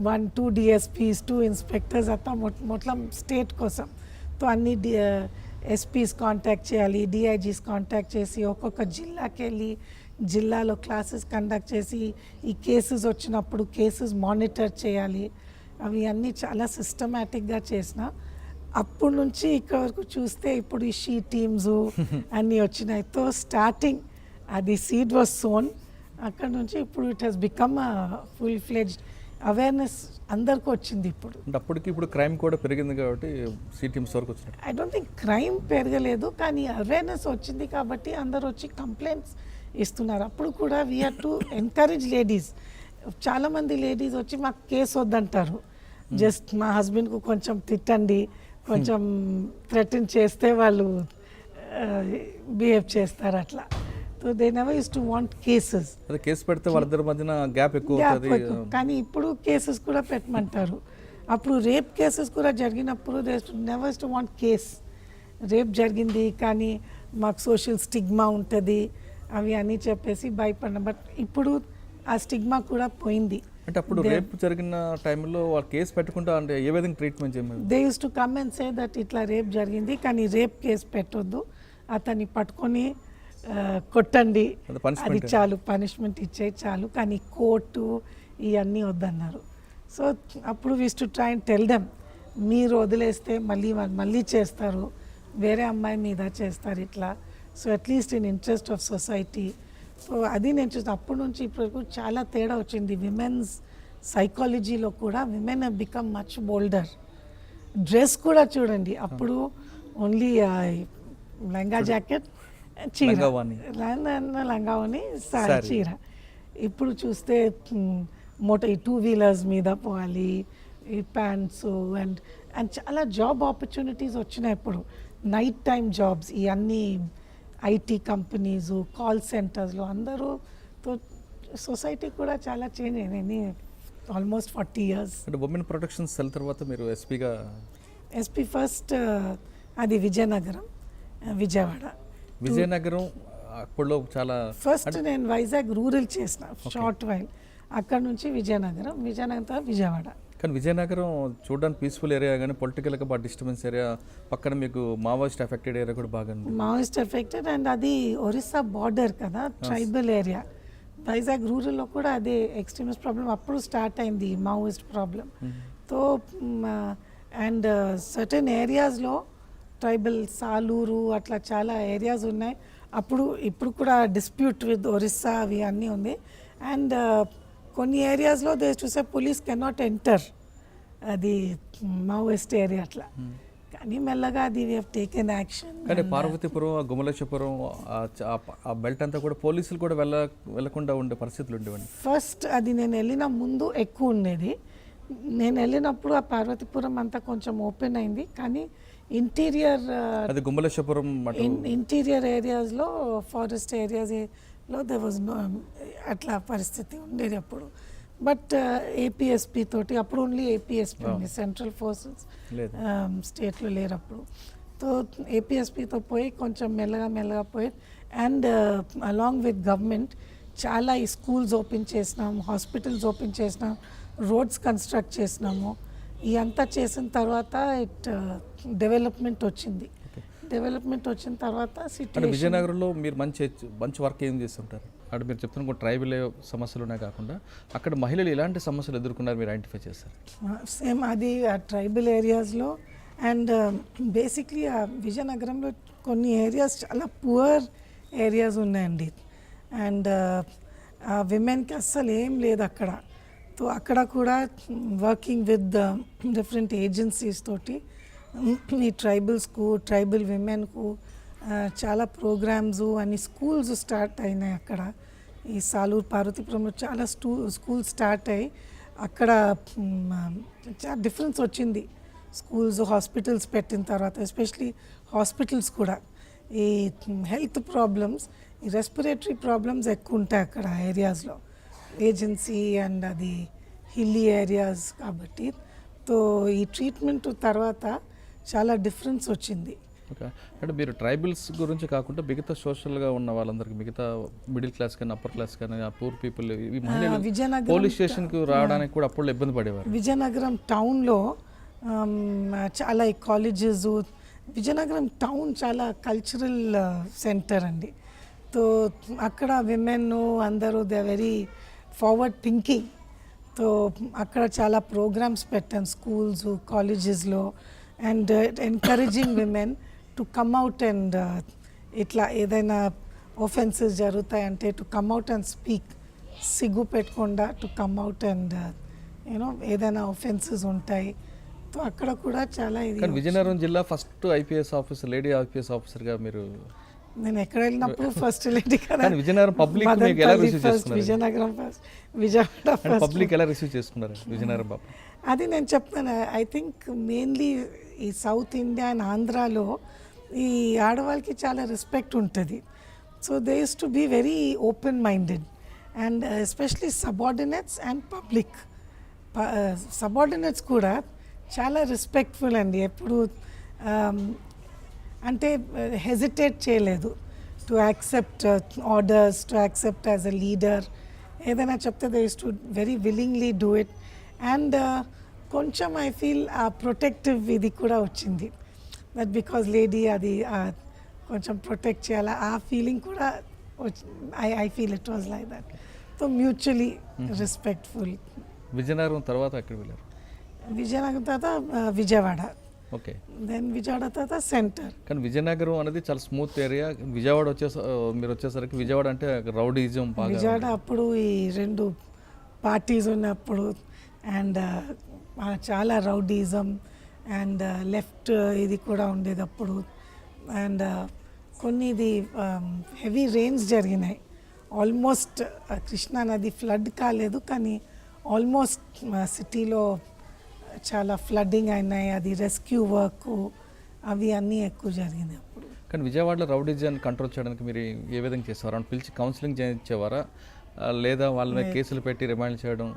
1-2 DSPs, 2 ఇన్స్పెక్టర్స్ అట్లా మొత్తం స్టేట్ కోసం. సో అన్ని ఎస్పీస్ కాంటాక్ట్ చేయాలి, డిఐజీస్ కాంటాక్ట్ చేసి ఒక్కొక్క జిల్లాకి వెళ్ళి జిల్లాలో క్లాసెస్ కండక్ట్ చేసి ఈ కేసెస్ వచ్చినప్పుడు కేసెస్ మానిటర్ చేయాలి. అవి అన్నీ చాలా సిస్టమేటిక్గా చేసిన. అప్పటి నుంచి ఇక్కడ వరకు చూస్తే ఇప్పుడు ఈ షీ టీమ్స్ అన్నీ వచ్చినాయి. తో స్టార్టింగ్ అది సీడ్ వాజ్ సోన్, అక్కడ నుంచి ఇప్పుడు it has become full fledged awareness అందరికీ వచ్చింది. అప్పటికి ఇప్పుడు క్రైమ్ కూడా పెరిగింది కాబట్టి సీ టీమ్స్ వరకు వచ్చినాయి. ఐ డోంట్ థింక్ క్రైమ్ పెరగలేదు, కానీ అవేర్నెస్ వచ్చింది కాబట్టి అందరు వచ్చి కంప్లైంట్స్ ఇస్తున్నారు. అప్పుడు కూడా we have to encourage ladies. చాలామంది లేడీస్ వచ్చి మాకు కేసు వద్దంటారు, జస్ట్ మా హస్బెండ్కు కొంచెం తిట్టండి, కొంచెం థ్రెటన్ చేస్తే వాళ్ళు బిహేవ్ చేస్తారు అట్లా. So they never use to want cases. అదే కేసు పెడితే వాళ్ళిద్దరి మధ్యన గ్యాప్ ఎక్కువ అవుతుంది. కానీ ఇప్పుడు కేసెస్ కూడా పెట్టమంటారు. అప్పుడు రేప్ కేసెస్ కూడా జరిగినప్పుడు they never use to want case. Rape జరిగింది కానీ మాకు సోషల్ స్టిగ్మా ఉంటుంది అవి అని చెప్పేసి భయపడిన. బట్ ఇప్పుడు ఆ స్టిగ్మా కూడా పోయింది. అంటే అప్పుడు రేప్ జరిగిన టైంలో వాళ్ళు కేసు పెట్టుకుంటా అంటే ఏ విధంగా ట్రీట్మెంట్ చేయమని? They use to come and say that ఇట్లా రేప్ జరిగింది కానీ రేప్ కేసు పెట్టొద్దు, అతన్ని పట్టుకొని కొట్టండి, అది చాలు, పనిష్మెంట్ ఇచ్చే చాలు, కానీ కోర్టు ఇవన్నీ వద్దన్నారు. సో అప్పుడు we's to try and tell them, మీరు వదిలేస్తే మళ్ళీ చేస్తారు, వేరే అమ్మాయి మీద చేస్తారు ఇట్లా. So at least in interest of society. So అది నేను చూసిన. అప్పటి నుంచి ఇప్పటివరకు చాలా తేడా వచ్చింది. విమెన్స్ సైకాలజీలో కూడా women have become much bolder. Dress కూడా చూడండి, అప్పుడు ఓన్లీ లంగా జాకెట్, చీర, లంగావని, చీర. ఇప్పుడు చూస్తే ఈ 2 వీలర్స్ మీద పోవాలి, ఈ ప్యాంట్స్ అండ్ చాలా జాబ్ ఆపర్చునిటీస్ వచ్చినాయి ఇప్పుడు. నైట్ టైం జాబ్స్, ఈ అన్ని ఐటీ కంపెనీస్, కాల్ సెంటర్స్లో అందరూ. సొసైటీ కూడా చాలా చేంజ్ అయింది ఆల్మోస్ట్ 40 years. అంటే ఉమెన్ ప్రొటెక్షన్ సెల్ తర్వాత మీరు ఎస్పీ ఫస్ట్ అది విజయవాడ అప్పట్లో చాలా ఫస్ట్ నేను వైజాగ్ రూరల్ చేసిన షార్ట్ వైల్, అక్కడ నుంచి విజయనగరం తర్వాత విజయవాడ. కానీ విజయనగరం చూడడానికి పీస్ఫుల్ ఏరియా కానీ పొలిటికల్గా బాగా డిస్టర్బెన్స్ ఏరియా, పక్కన మీకు మావోయిస్ట్ ఎఫెక్టెడ్ ఏరియా కూడా బాగా ఉంది. మావోయిస్ట్ ఎఫెక్టెడ్ అండ్ అది ఒరిస్సా బార్డర్ కదా, ట్రైబల్ ఏరియా. వైజాగ్ రూరల్లో కూడా అదే ఎక్స్ట్రీమిస్ట్ ప్రాబ్లం అప్పుడు స్టార్ట్ అయింది, మావోయిస్ట్ ప్రాబ్లం. తో అండ్ సర్టెన్ ఏరియాస్లో ట్రైబల్ సాలూరు అట్లా చాలా ఏరియాస్ ఉన్నాయి. ఇప్పుడు కూడా డిస్ప్యూట్ విత్ ఒరిస్సా అవి అన్నీ ఉంది. అండ్ కొన్ని ఏరియాస్లో దే చూసే పోలీస్ కెనాట్ ఎంటర్, అది మావోయిస్ట్ ఏరియా అట్లా. కానీ మెల్లగా అది వీ హ్యావ్ టేకెన్ యాక్షన్. కానీ పార్వతీపురం, గుమలేశ్వరం ఆ బెల్ట్ అంతా కూడా పోలీసులు కూడా వెళ్ళకుండా ఉండే పరిస్థితులు ఉండేవండి. ఫస్ట్ అది నేను వెళ్ళిన ముందు ఎక్కువ ఉండేది. నేను వెళ్ళినప్పుడు ఆ పార్వతీపురం అంతా కొంచెం ఓపెన్ అయింది, కానీ ఇంటీరియర్ అది గుమలేశ్వరం ఇంటీరియర్ ఏరియాస్లో, ఫారెస్ట్ ఏరియాస్లో దే వాజ్ నో అట్లా పరిస్థితి ఉండేది అప్పుడు. బట్ ఏపీఎస్పీ తోటి అప్పుడు ఓన్లీ ఏపీఎస్పీ ఉంది, సెంట్రల్ ఫోర్సెస్ స్టేట్లో లేరు అప్పుడు. సో ఏపీఎస్పీతో పోయి కొంచెం మెల్లగా పోయి అండ్ అలాంగ్ విత్ గవర్నమెంట్ చాలా ఈ స్కూల్స్ ఓపెన్ చేసినాము, హాస్పిటల్స్ ఓపెన్ చేసినాం, రోడ్స్ కన్స్ట్రక్ట్ చేసినాము. ఇదంతా చేసిన తర్వాత డెవలప్మెంట్ వచ్చింది. డెవలప్మెంట్ వచ్చిన తర్వాత సిటీ విజయనగరంలో మీరు మంచి వర్క్ ఏం చేస్తుంటారు? అక్కడ మీరు చెప్తున్న ట్రైబల్ సమస్యలు ఉన్నాయి కాకుండా అక్కడ మహిళలు ఎలాంటి సమస్యలు ఎదుర్కొన్నారు మీరు ఐడెంటిఫై చేస్తారు? సేమ్ అది ఆ ట్రైబల్ ఏరియాస్లో అండ్ బేసిక్లీ ఆ విజయనగరంలో కొన్ని ఏరియాస్ చాలా పువర్ ఏరియాస్ ఉన్నాయండి. అండ్ ఆ విమెన్కి అస్సలు ఏం లేదు అక్కడ. సో అక్కడ కూడా వర్కింగ్ విత్ డిఫరెంట్ ఏజెన్సీస్ తోటి ఈ ట్రైబల్ విమెన్కు చాలా ప్రోగ్రామ్స్ అని స్కూల్స్ స్టార్ట్ అయినాయి అక్కడ. ఈ సాలూరు పార్వతీపురంలో చాలా స్కూల్స్ స్టార్ట్ అయ్యి అక్కడ చాలా డిఫరెన్స్ వచ్చింది. స్కూల్స్, హాస్పిటల్స్ పెట్టిన తర్వాత, ఎస్పెషలీ హాస్పిటల్స్ కూడా ఈ హెల్త్ ప్రాబ్లమ్స్, ఈ రెస్పిరేటరీ ప్రాబ్లమ్స్ ఎక్కువ ఉంటాయి అక్కడ ఏరియాస్లో, ఏజెన్సీ అండ్ అది హిల్లీ ఏరియాస్ కాబట్టి. సో ఈ ట్రీట్మెంట్ తర్వాత చాలా డిఫరెన్స్ వచ్చింది. ఓకే, అంటే మీరు ట్రైబల్స్ గురించి కాకుండా మిగతా సోషల్గా ఉన్న వాళ్ళందరికీ, మిగతా మిడిల్ క్లాస్ కానీ అప్పర్ క్లాస్ కానీ ఆ పూర్ పీపుల్, విజయనగరం పోలీస్ స్టేషన్కి రావడానికి కూడా అప్పుడు ఇబ్బంది పడేవారు. విజయనగరం టౌన్లో చాలా కాలేజెస్, విజయనగరం టౌన్ చాలా కల్చరల్ సెంటర్ అండి. సో అక్కడ విమెన్ అందరూ they very forward thinking. So అక్కడ చాలా ప్రోగ్రామ్స్ పెట్టాను స్కూల్స్, కాలేజెస్లో and encouraging women to come out and ఇట్లా ఏదైనా ఒఫెన్సెస్ జరుగుతాయంటే to come out and speak, సిగ్గు పెట్టకుండా to come out and you know ఏదైనా ఒఫెన్సెస్ ఉంటాయి. సో అక్కడ కూడా చాలా ఇది. విజయనగరం జిల్లా first IPS officer, lady IPS ఆఫీసర్గా మీరు, నేను ఎక్కడ వెళ్ళినప్పుడు ఫస్ట్ లేడీ కదా. విజయనగరం పబ్లిక్ ఎలా రిసీవ్ చేసుకున్నారు? విజయనగరం ఫస్ట్, విజయవాడ పబ్లిక్ ఎలా రిసీవ్ చేసుకున్నారు విజయనగరం బాబు? అది నేను చెప్తాను. ఐ థింక్ మెయిన్లీ ఈ సౌత్ ఇండియా అండ్ ఆంధ్రాలో ఈ ఆడవాళ్ళకి చాలా రెస్పెక్ట్ ఉంటుంది. So they use to be very open minded and especially subordinates and public. Subordinates కూడా చాలా రెస్పెక్ట్ఫుల్ అండి. ఎప్పుడు అంటే హెజిటేట్ చేయలేదు to accept orders, to accept as a leader. ఏదైనా చెప్తే they use to very willingly do it. And కొంచెం ఐ ఫీల్ ఆ ప్రొటెక్టివ్ ఇది కూడా వచ్చింది, దట్ బికాజ్ లేడీ అది కొంచెం ప్రొటెక్ట్ చేయాలి, ఆ ఫీలింగ్ కూడా I feel it was like that. So mutually respectful. Vizianagaram తర్వాత ఎక్కడ వెళ్ళారు? విజయనగరం తర్వాత విజయవాడ, ఓకే, దెన్ విజయవాడ తర్వాత సెంటర్. కానీ విజయనగరం అనేది చాలా స్మూత్ ఏరియా. విజయవాడ మీరు వచ్చేసరికి విజయవాడ అంటే రౌడీజం బాగా. విజయవాడ అప్పుడు ఈ రెండు పార్టీస్ ఉన్నప్పుడు అండ్ చాలా రౌడీజం అండ్ లెఫ్ట్ ఇది కూడా ఉండేది అప్పుడు. అండ్ కొన్ని ఇది హెవీ రెయిన్స్ జరిగినాయి. ఆల్మోస్ట్ కృష్ణా నది ఫ్లడ్ కాలేదు, కానీ ఆల్మోస్ట్ సిటీలో చాలా ఫ్లడ్డింగ్ అయినాయి. అది రెస్క్యూ వర్క్ అవి అన్నీ ఎక్కువ జరిగినాయి అప్పుడు. కానీ విజయవాడలో రౌడీజాన్ని కంట్రోల్ చేయడానికి మీరు ఏ విధంగా చేసేవారు? అని పిలిచి కౌన్సిలింగ్ చేయించేవారా, లేదా వాళ్ళ మీద కేసులు పెట్టి రిమాండ్ చేయడం?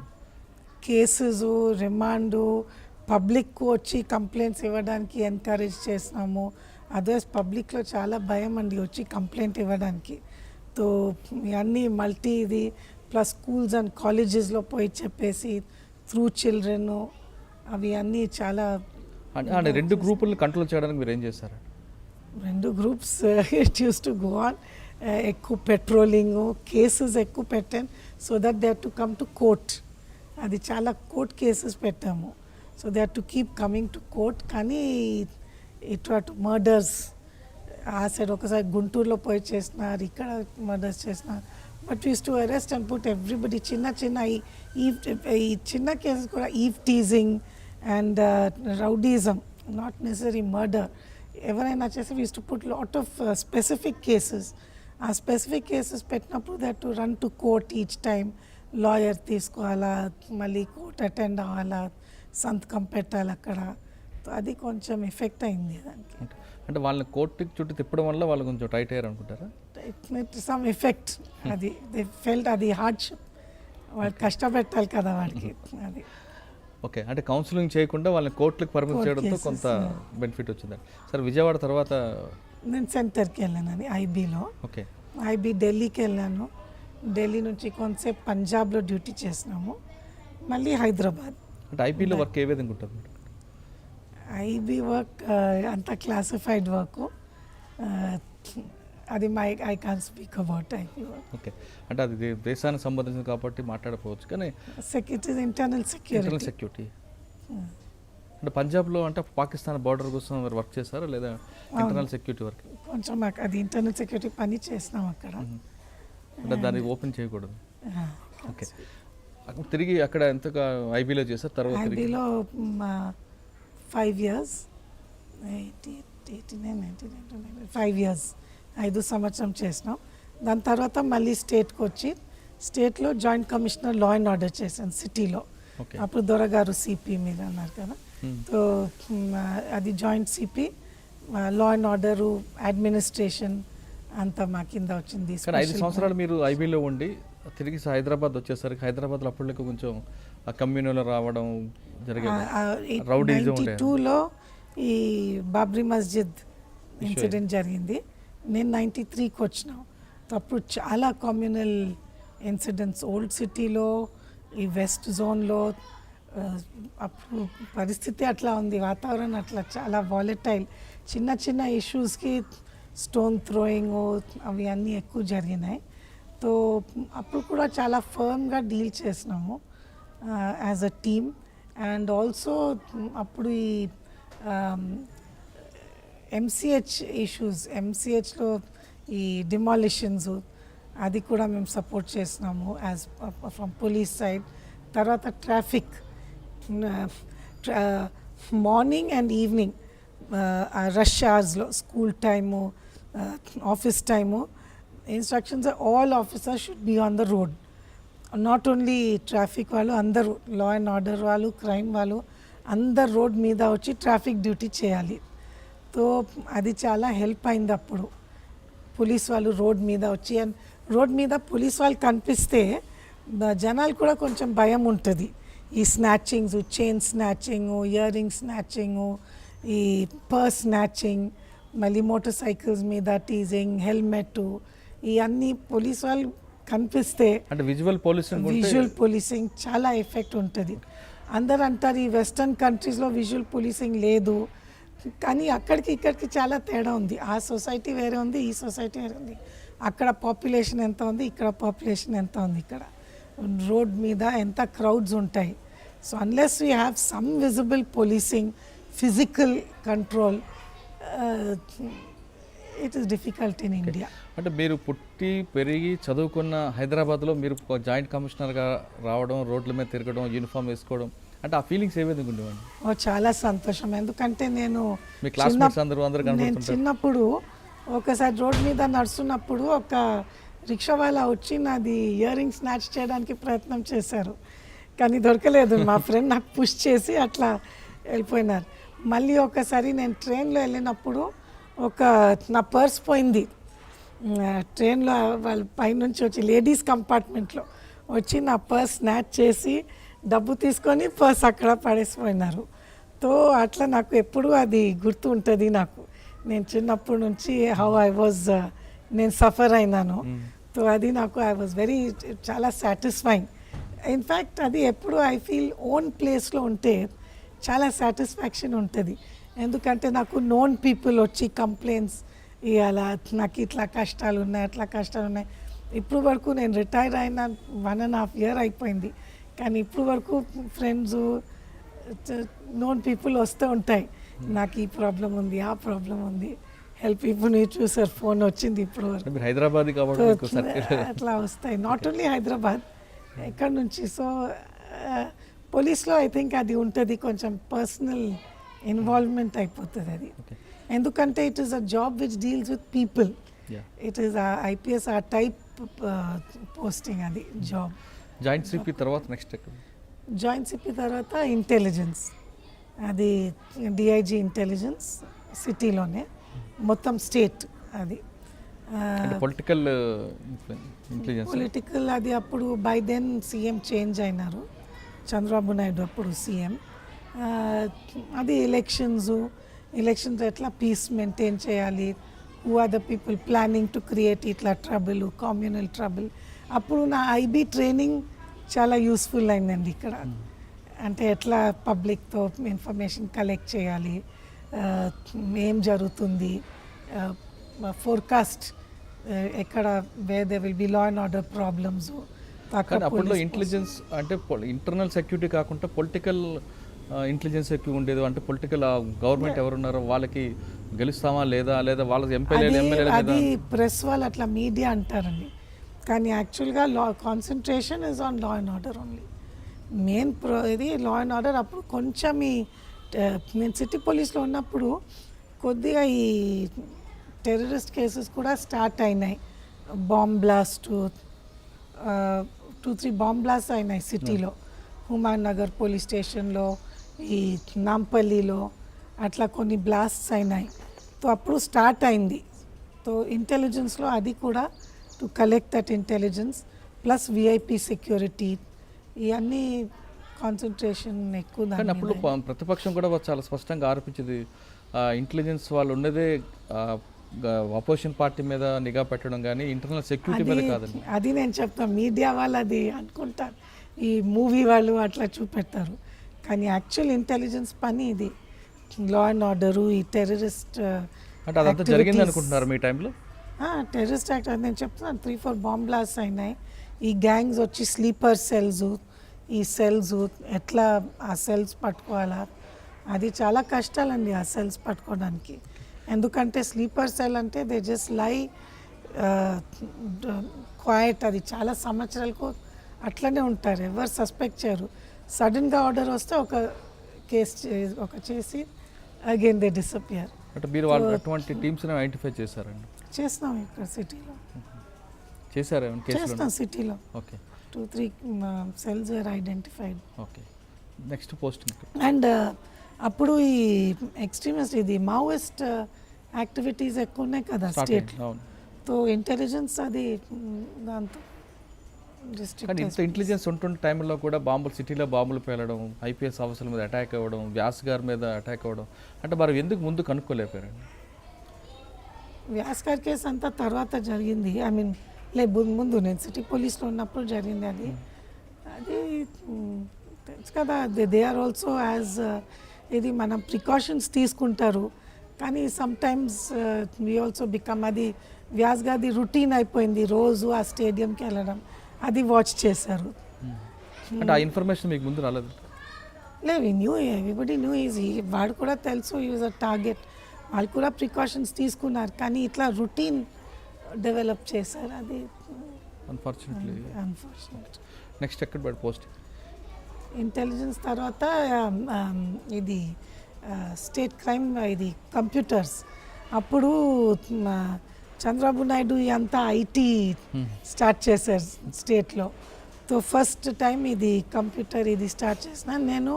కేసెస్, రిమాండు, పబ్లిక్ వచ్చి కంప్లైంట్స్ ఇవ్వడానికి ఎంకరేజ్ చేసినాము. అదర్స్ పబ్లిక్లో చాలా భయం అండి వచ్చి కంప్లైంట్ ఇవ్వడానికి. సో ఇవన్నీ మల్టీ ఇది ప్లస్ స్కూల్స్ అండ్ కాలేజెస్లో పోయి చెప్పేసి త్రూ చిల్డ్రన్ అవి అన్నీ చాలా అంటే 2 గ్రూపులను కంట్రోల్ చేయడానికి మీరు ఏం చేశారు? 2 groups it use to go on. ఎక్కువ పెట్రోలింగ్ కేసెస్ ఎక్కువ పెట్టాను so that they to come to court. అది చాలా కోర్ట్ కేసెస్ పెట్టాము so they to keep coming to court. కానీ ఇటు మర్డర్స్ ఆ సైడ్ ఒకసారి గుంటూరులో పోయి చేసినారు, ఇక్కడ మర్డర్స్ చేసినారు. But use to arrest and put everybody. చిన్న ఈ చిన్న కేసెస్ కూడా eve teasing and rowdyism, not necessary murder. ఎవరైనా చేసి use to put lot of specific cases. ఆ స్పెసిఫిక్ కేసెస్ పెట్టినప్పుడు that to run to court each time. Lawyer తీసుకోవాలా, మళ్ళీ కోర్ట్ అటెండ్ అవ్వాలా, సంతకం పెట్టాలి అక్కడ. అది కొంచెం ఎఫెక్ట్ అయింది దానికి. అంటే వాళ్ళని కోర్టుకి చుట్టూ తిప్పడం వల్ల వాళ్ళు కొంచెం టైట్ అయ్యారు అనుకుంటారా? Some effect. అది దే ఫెల్ట్ అది హార్డ్షిప్. వాళ్ళు కష్టపెట్టాలి కదా వాడికి. అది ఓకే. అంటే కౌన్సిలింగ్ చేయకుండా వాళ్ళని కోర్టులకు పర్మిట్ చేయడంతో కొంత బెనిఫిట్ వచ్చిందండి. సార్ విజయవాడ తర్వాత నేను సెంటర్కి వెళ్ళాను ఐబీలో. ఓకే. ఐబీ ఢిల్లీకి వెళ్ళాను. ఢిల్లీ నుంచి కొంతసేపు పంజాబ్లో డ్యూటీ చేసినాము, మళ్ళీ హైదరాబాద్. అంటే ఐబీలో వర్క్ ఏ విధంగా ఉంటుంది? ఐబీ వర్క్ అంతా క్లాసిఫైడ్ వర్క్. అది I can speak about IB work. Okay. అంటే అది దేశానికి సంబంధించింది కాబట్టి మాట్లాడకపోవచ్చు, కానీ సెక్యూరిటీ, ఇంటర్నల్ సెక్యూరిటీ. అంటే పంజాబ్లో అంటే పాకిస్తాన్ బార్డర్ కోసం వర్క్ చేస్తారా లేదా ఇంటర్నల్ సెక్యూరిటీ వర్క్? కొంచెం అది ఇంటర్నల్ సెక్యూరిటీ పని చేసినాం అక్కడ. అంటే దాన్ని ఓపెన్ చేయకూడదు. ఓకే. తిరిగి అక్కడ ఎంతగా ఐబీలో చేస్తారు? తర్వాత ఐబీలో 5 years, 89, 5 years, 5 సంవత్సరం చేసినాం. దాని తర్వాత మళ్ళీ స్టేట్కి వచ్చి స్టేట్లో joint commissioner law and order చేశాను సిటీలో. అప్పుడు దొరగారు సిపి మీద అన్నారు కదా. సో అది joint CP, law and order, administration అంతా మా కింద వచ్చింది. 5 సంవత్సరాలు మీరు ఐబీలో ఉండి తిరిగి హైదరాబాద్ వచ్చేసరికి హైదరాబాద్లో అప్పటికి కొంచెం కమ్యూనిటీలో రావడం జరిగేది. 92లో ఈ బాబ్రీ మస్జిద్ ఇన్సిడెంట్ జరిగింది. నేను 93కి వచ్చినాం. అప్పుడు చాలా కమ్యూనల్ ఇన్సిడెంట్స్ ఓల్డ్ సిటీలో, ఈ వెస్ట్ జోన్లో. అప్పుడు పరిస్థితి అట్లా ఉంది, వాతావరణం అట్లా చాలా వాలటైల్. చిన్న చిన్న ఇష్యూస్కి స్టోన్ థ్రోయింగ్ అవి అన్నీ ఎక్కువ జరిగినాయి. సో అప్పుడు కూడా చాలా ఫర్మ్గా డీల్ చేసినాము as a team. And also అప్పుడు ఈ ఎంసీహెచ్ ఇష్యూస్, ఎంసీహెచ్లో ఈ డిమాలిషన్స్ అది కూడా మేము సపోర్ట్ చేసినాము యాజ్ ఫ్రమ్ పోలీస్ సైడ్. తర్వాత traffic, morning and evening rush అవర్స్లో, school time, office time, instructions all officers should be on the road. Not only traffic వాళ్ళు, అందరూ లా అండ్ ఆర్డర్ వాళ్ళు, క్రైమ్ వాళ్ళు అందరు రోడ్ మీద వచ్చి ట్రాఫిక్ డ్యూటీ చేయాలి. సో అది చాలా హెల్ప్ అయింది. అప్పుడు పోలీస్ వాళ్ళు రోడ్ మీద వచ్చి, అండ్ రోడ్ మీద పోలీస్ వాళ్ళు కనిపిస్తే జనాలు కూడా కొంచెం భయం ఉంటుంది. ఈ snatchings, chain snatching, ear ring snatching, ఈ పర్స్ స్నాచింగ్, మళ్ళీ మోటార్ సైకిల్స్ మీద టీజింగ్, హెల్మెట్, ఇవన్నీ పోలీస్ వాళ్ళు కనిపిస్తే అంటే విజువల్ పోలీసింగ్ చాలా ఎఫెక్ట్ ఉంటుంది. అందరు అంటారు ఈ వెస్టర్న్ కంట్రీస్లో విజువల్ పోలీసింగ్ లేదు, కానీ అక్కడికి ఇక్కడికి చాలా తేడా ఉంది. ఆ సొసైటీ వేరే ఉంది, ఈ సొసైటీ వేరే ఉంది. అక్కడ పాపులేషన్ ఎంత ఉంది, ఇక్కడ పాపులేషన్ ఎంత ఉంది, ఇక్కడ రోడ్ మీద ఎంత క్రౌడ్స్ ఉంటాయి. So unless we have some visible policing, physical control, it is difficult in India. అంటే మీరు పుట్టి పెరిగి చదువుకున్న హైదరాబాద్లో మీరు జాయింట్ కమిషనర్గా రావడం, రోడ్ల మీద తిరగడం, యూనిఫామ్ వేసుకోవడం, అంటే ఆ ఫీలింగ్స్ ఏ విధంగా ఉండేవాడి? చాలా సంతోషం. ఎందుకంటే నేను చిన్నప్పుడు ఒకసారి రోడ్ మీద నడుస్తున్నప్పుడు ఒక రిక్షా వాళ్ళ వచ్చి నాది ఇయర్ రింగ్ స్నాచ్ చేయడానికి ప్రయత్నం చేశారు, కానీ దొరకలేదు. మా ఫ్రెండ్ నాకు పుష్ చేసి అట్లా వెళ్ళిపోయినారు. మళ్ళీ ఒకసారి నేను ట్రైన్లో వెళ్ళినప్పుడు నా పర్స్ పోయింది. ట్రైన్లో వాళ్ళ పైనుంచి వచ్చి లేడీస్ కంపార్ట్మెంట్లో వచ్చి నా పర్స్ స్నాచ్ చేసి డబ్బు తీసుకొని పర్స్ అక్కడ పడేసిపోయినారు. సో అట్లా నాకు ఎప్పుడూ అది గుర్తు ఉంటుంది. నాకు నేను చిన్నప్పటి నుంచి నేను సఫర్ అయినాను. సో అది నాకు చాలా సాటిస్ఫైయింగ్. ఇన్ఫ్యాక్ట్ అది ఎప్పుడు ఐ ఫీల్ ఓన్ ప్లేస్లో ఉంటే చాలా సాటిస్ఫాక్షన్ ఉంటుంది. ఎందుకంటే నాకు నోన్ పీపుల్ వచ్చి కంప్లైంట్స్ ఇవాళ నాకు ఇట్లా కష్టాలు ఉన్నాయి, అట్లా కష్టాలు ఉన్నాయి. ఇప్పుడు వరకు నేను రిటైర్ అయిన 1.5 year అయిపోయింది, కానీ ఇప్పుడు వరకు ఫ్రెండ్స్ నోన్ పీపుల్ వస్తూ ఉంటాయి, నాకు ఈ ప్రాబ్లం ఉంది, ఆ ప్రాబ్లం ఉంది, హెల్ప్. ఇప్పుడు మీరు చూసారు ఫోన్ వచ్చింది ఇప్పుడు వరకు. హైదరాబాద్ అట్లా వస్తాయి. నాట్ ఓన్లీ హైదరాబాద్, ఎక్కడి నుంచి. సో పోలీస్లో ఐ థింక్ అది ఉంటుంది, కొంచెం పర్సనల్ ఇన్వాల్వ్మెంట్ అయిపోతుంది అది. ఎందుకంటే it is a job which deals with people. It is IPS ఆ టైప్ పోస్టింగ్, అది జాబ్. జాయింట్ సిపి తర్వాత నెక్స్ట్ జాయింట్ సిపి తర్వాత ఇంటెలిజెన్స్, అది DIG ఇంటెలిజెన్స్ సిటీలోనే, మొత్తం స్టేట్. అది పొలిటికల్ అది అప్పుడు బై దెన్ సీఎం చేంజ్ అయినారు, చంద్రబాబు నాయుడు అప్పుడు సీఎం. అది ఎలక్షన్స్ ఎట్లా పీస్ మెయింటైన్ చేయాలి, who are the people planning to create ఇట్లా ట్రబుల్, కమ్యూనల్ ట్రబుల్. అప్పుడు నా IB ట్రైనింగ్ చాలా యూస్ఫుల్ అయిందండి ఇక్కడ. అంటే ఎట్లా పబ్లిక్తో ఇన్ఫర్మేషన్ కలెక్ట్ చేయాలి, ఏం జరుగుతుంది, ఫోర్కాస్ట్ ఎక్కడ where they will be law and order problems. అప్పట్లో ఇంటెలిజెన్స్ అంటే ఇంటర్నల్ సెక్యూరిటీ కాకుండా పొలిటికల్ ఇంటెలిజెన్స్ ఎక్కువ ఉండేది. అంటే పొలిటికల్ గవర్నమెంట్ ఎవరున్నారో వాళ్ళకి గెలుస్తామా లేదా, వాళ్ళ ఎమ్మెల్యేలు అది ప్రెస్ వాళ్ళు అట్లా మీడియా అంటారండి, కానీ యాక్చువల్గా concentration is on law and order only. Main ఇది లా అండ్ ఆర్డర్. అప్పుడు కొంచెం నేను సిటీ పోలీస్లో ఉన్నప్పుడు కొద్దిగా ఈ టెర్రరిస్ట్ కేసెస్ కూడా స్టార్ట్ అయినాయి. బాంబ్ బ్లాస్ట్, 2-3 బాంబ్ బ్లాస్ట్ అయినాయి సిటీలో. హుమాయూన్ నగర్ పోలీస్ స్టేషన్లో, ఈ నాంపల్లిలో అట్లా కొన్ని బ్లాస్ట్స్ అయినాయి. సో అప్పుడు స్టార్ట్ అయింది. సో ఇంటెలిజెన్స్లో అది కూడా to collect that intelligence plus VIP security, ఇవన్నీ కాన్సన్ట్రేషన్ ఎక్కువ. కానీ అప్పుడు ప్రతిపక్షం కూడా చాలా స్పష్టంగా ఆరోపించింది, ఇంటెలిజెన్స్ వాళ్ళు ఉన్నదే అపోజిషన్ పార్టీ మీద నిఘా పెట్టడం కానీ ఇంటర్నల్ సెక్యూరిటీ మీద కాదండి. అది నేను చెప్తాను, మీడియా వాళ్ళు అది అనుకుంటారు, ఈ మూవీ వాళ్ళు అట్లా చూపెడతారు, కానీ యాక్చువల్ ఇంటెలిజెన్స్ పని ఇది. లా అండ్ ఆర్డరు, ఈ టెర్రరిస్ట్ అంటే అదంతా జరిగింది అనుకుంటున్నారు మీ టైంలో? టెర్రరిస్ట్ యాక్ట్ నేను చెప్తున్నాను, 3-4 బాంబ్ బ్లాస్ట్ అయినాయి. ఈ గ్యాంగ్స్ వచ్చి స్లీపర్ సెల్స్, ఈ సెల్స్ ఎట్లా ఆ సెల్స్ పట్టుకోవాలా, అది చాలా కష్టాలండి ఆ సెల్స్ పట్టుకోవడానికి. ఎందుకంటే స్లీపర్ సెల్ అంటే దే జస్ట్ లై క్వైట్, అది చాలా సంవత్సరాలకు అట్లనే ఉంటారు, ఎవరు సస్పెక్ట్ చేయరు. సడన్గా ఆర్డర్ వస్తే ఒక చేసి అగైన్ దే డిసపియర్. అంటే మీరు వాళ్ళు అటువంటి టీమ్స్ని ఐడెంటిఫై చేశారండి? చేస్తున్నాం ఇక్కడ సిటీలో, చేస్తాం సిటీలో. Okay, 2-3 cells are identified. Okay, next posting. And అప్పుడు ఈ ఎక్స్ట్రీమిస్ట్, ఇది మావోయిస్ట్ యాక్టివిటీస్ ఎక్కువ ఉన్నాయి కదా స్టేట్లో. సో ఇంటెలిజెన్స్ అది దాంతో కానీ ఇంత ఇంటెలిజెన్స్ ఉంటున్న టైంలో కూడా బాంబులు, సిటీలో బాంబులు పేలడం, IPS ఆఫీసర్ల మీద అటాక్ అవ్వడం, వ్యాస్ గారి మీద అటాక్ అవ్వడం, అంటే మరి ఎందుకు ముందు కనుక్కోలేకపోయారండి? వ్యాస్ గారి కేసు అంతా తర్వాత జరిగింది. ఐ మీన్ ముందు నేను సిటీ పోలీస్లో ఉన్నప్పుడు జరిగింది అది. తెలుసు కదా, దే ఆర్ ఆల్సో యాజ్ ఇది మనం ప్రికాషన్స్ తీసుకుంటారు, కానీ సమ్టైమ్స్ వీ ఆల్సో బికమ్, అది వ్యాస్ గారిది రొటీన్ అయిపోయింది, రోజు ఆ స్టేడియంకి వెళ్ళడం, అది వాచ్ చేశారు. అంటే ఆ ఇన్ఫర్మేషన్ మీకు ముందు రాలేదు? లేదు, ఎవ్రీబడి న్యూ ఈజీ, వాడు కూడా తెలుసు యూజ్ అ టార్గెట్, వాళ్ళు కూడా ప్రికాషన్స్ తీసుకున్నారు, కానీ ఇట్లా రొటీన్ డెవలప్ చేశారు. అది అన్ఫార్చునేట్లీ. నెక్స్ట్ ఎక్కడ పోస్ట్? ఇంటెలిజెన్స్ తర్వాత ఇది స్టేట్ క్రైమ్, ఇది కంప్యూటర్స్. అప్పుడు చంద్రబాబు నాయుడు అంతా IT స్టార్ట్ చేశారు స్టేట్లో. సో ఫస్ట్ టైం ఇది కంప్యూటర్ ఇది స్టార్ట్ చేసిన నేను,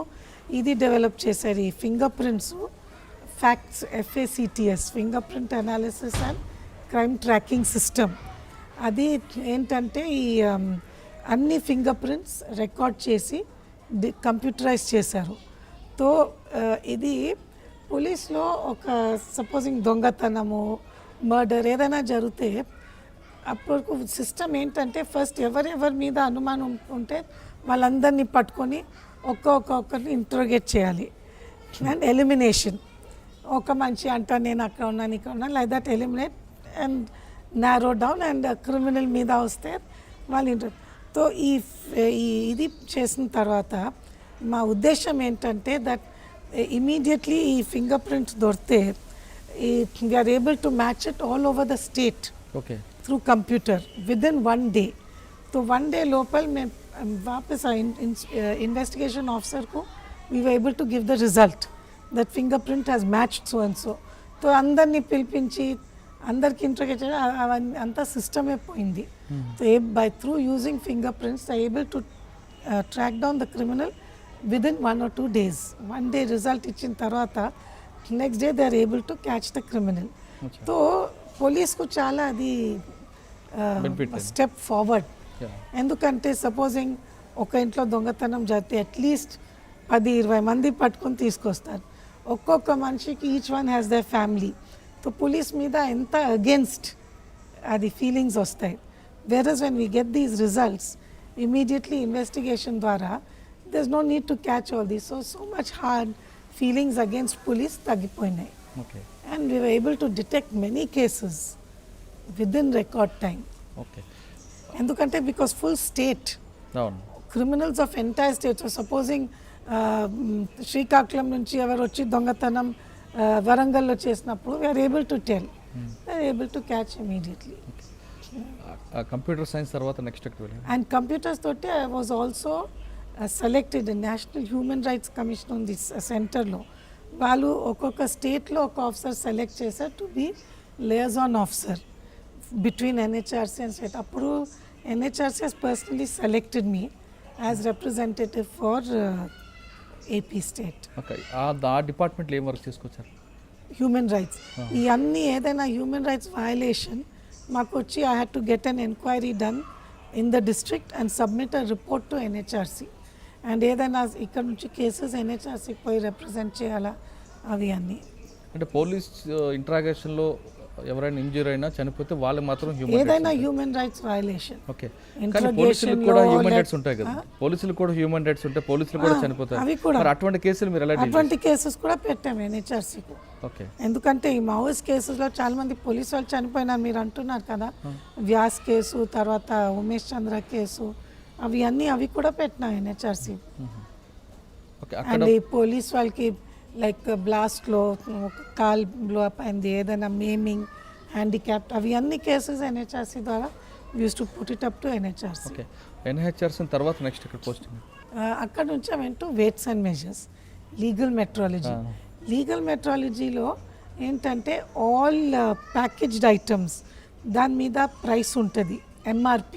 ఇది డెవలప్ చేశారు, ఈ finger prints, facts, FACTS, finger print analysis and crime tracking system. అది ఏంటంటే ఈ అన్ని ఫింగర్ ప్రింట్స్ రికార్డ్ చేసి కంప్యూటరైజ్ చేశారు. సో ఇది పోలీస్లో ఒక సపోజింగ్ దొంగతనము, మర్డర్ ఏదైనా జరిగితే అప్పుడు సిస్టమ్ ఏంటంటే ఫస్ట్ ఎవరెవరి మీద అనుమానం ఉంటే వాళ్ళందరినీ పట్టుకొని ఒక్కొక్కరిని ఇంట్రోగేట్ చేయాలి. And elimination. ఒక మనిషి అంటా నేను అక్కడ ఉన్నాను ఇక్కడ ఉన్నాను like that eliminate and narrow down and criminal మీద వస్తే వాళ్ళు ఇంటర్. సో ఇది చేసిన తర్వాత మా ఉద్దేశం ఏంటంటే దట్ ఇమీడియట్లీ ఈ ఫింగర్ ప్రింట్స్ దొరికితే we're able to match it all over the state okay through computer within 1 day. तो 1 day లోపల మేము వాపస్ ఇన్వెస్టిగేషన్ ఆఫీసర్కు we were able to give the result that finger print has matched so and so. So అందరినీ పిలిపించి అందరికి ఇంట్రోగేట్ అవన్నీ అంతా సిస్టమే పోయింది. So by through using finger prints they able to track down the criminal within 1 or 2 days. 1 day result ఇచ్చిన తర్వాత next day they are able to catch the criminal. So పోలీస్కు చాలా అది స్టెప్ ఫార్వర్డ్. ఎందుకంటే సపోజింగ్ ఒక ఇంట్లో దొంగతనం జరిగితే అట్లీస్ట్ 10-20 మంది పట్టుకొని తీసుకొస్తారు. ఒక్కొక్క మనిషికి each one has the family. So police మీద ఎంత అగేన్స్ట్ అది ఫీలింగ్స్ వస్తాయి. Whereas when we get these results immediately investigation ద్వారా there is no need to catch all these. So much hard feelings against police తగ్గిపోయినాయి. And we were able to detect many cases within record time. ఎందుకంటే because full state criminals of entire state. Supposing Srikakulam నుంచి ఎవరు వచ్చి దొంగతనం వరంగల్లో చేసినప్పుడు we're able to tell, we are able to catch immediately. Computer science తర్వాత నెక్స్ట్ అండ్ కంప్యూటర్స్ తోటి I was also selected National Human Rights Commission ఉంది సెంటర్లో. వాళ్ళు ఒక్కొక్క స్టేట్లో ఒక ఆఫీసర్ సెలెక్ట్ చేశారు to be liaison officer between NHRC and state. Appudu NHRC has personally selected me as representative for AP state. Okay. ఆ డిపార్ట్మెంట్లో ఏం వర్క్ చేసుకొచ్చారు? Human rights. ఇవన్నీ ఏదైనా హ్యూమన్ రైట్స్ వయలేషన్ మాకు వచ్చి I had to get an enquiry done in the district and submit a report to NHRC. And ఏదైనా ఇక్కడ నుంచి కేసెస్ NHRCకి పోయి రిప్రజెంట్ చేయాలా అవి అన్నీ. అంటే పోలీస్ ఇంట్రాగేషన్లో ఎవరైనా ఇంజూరీ అయినా చనిపోతే వాళ్ళు మాత్రం ఏదైనా హ్యూమన్ రైట్స్ వయలేషన్. ఓకే. కానీ పోలీసులకు కూడా హ్యూమన్ రైట్స్ ఉంటాయి కదా, పోలీసులకు కూడా హ్యూమన్ రైట్స్ ఉంటాయి, పోలీసులు కూడా చనిపోతారు. అవి కూడా అటువంటి కేసులు మీరు ఎలా? అటువంటి కేసెస్ కూడా పెట్టాము NHRCకు. ఓకే. ఎందుకంటే ఈ మావోయిస్ట్ కేసెస్లో చాలా మంది పోలీసు వాళ్ళు చనిపోయినారు మీరు అంటున్నారు కదా. వ్యాస్ కేసు, తర్వాత ఉమేష్ చంద్ర కేసు, అవి కూడా పెట్టినా NHRC. అండ్ ఈ పోలీస్ వాళ్ళకి లైక్ బ్లాస్ట్లో కాల్ బ్లో అప్ అయింది, ఏదైనా మేమింగ్, హ్యాండిక్యాప్డ్, అవి అన్ని కేసెస్ NHRC ద్వారా use to put it up to NHRC. Okay. NHRC తర్వాత నెక్స్ట్ ఇక్కడ పోస్టింగ్ అక్కడ నుంచి went to weights and measures, legal metrology. Legal మెట్రాలజీలో ఏంటంటే ఆల్ ప్యాకేజ్డ్ ఐటమ్స్ దాని మీద ప్రైస్ ఉంటుంది, MRP,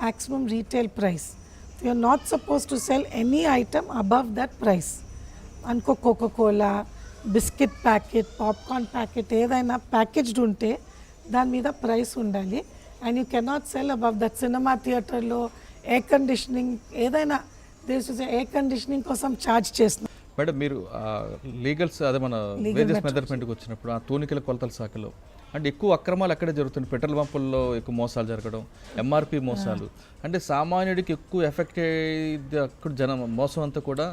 maximum retail price. You are not suppose to sell any item above that price. అనుకో Coca Cola, biscuit packet, popcorn packet ఏదైనా ప్యాకేజ్డ్ ఉంటే దాని మీద ప్రైస్ ఉండాలి. And you cannot cell above that. Cinema థియేటర్లో ఎయిర్ కండిషనింగ్ ఏదైనా ఎయిర్ కండిషనింగ్ కోసం ఛార్జ్ చేస్తున్నాం. మేడం మీరు లీగల్స్ అదే మన వేజెస్ మెజర్మెంట్కి వచ్చినప్పుడు ఆ తూనికల కొలతల శాఖలో అంటే ఎక్కువ అక్రమాలు ఎక్కడే జరుగుతుంది? పెట్రోల్ పంపుల్లో ఎక్కువ మోసాలు జరగడం, MRP మోసాలు, అంటే సామాన్యుడికి ఎక్కువ ఎఫెక్ట్ అయ్యేది అక్కడ జనం మోసం అంతా కూడా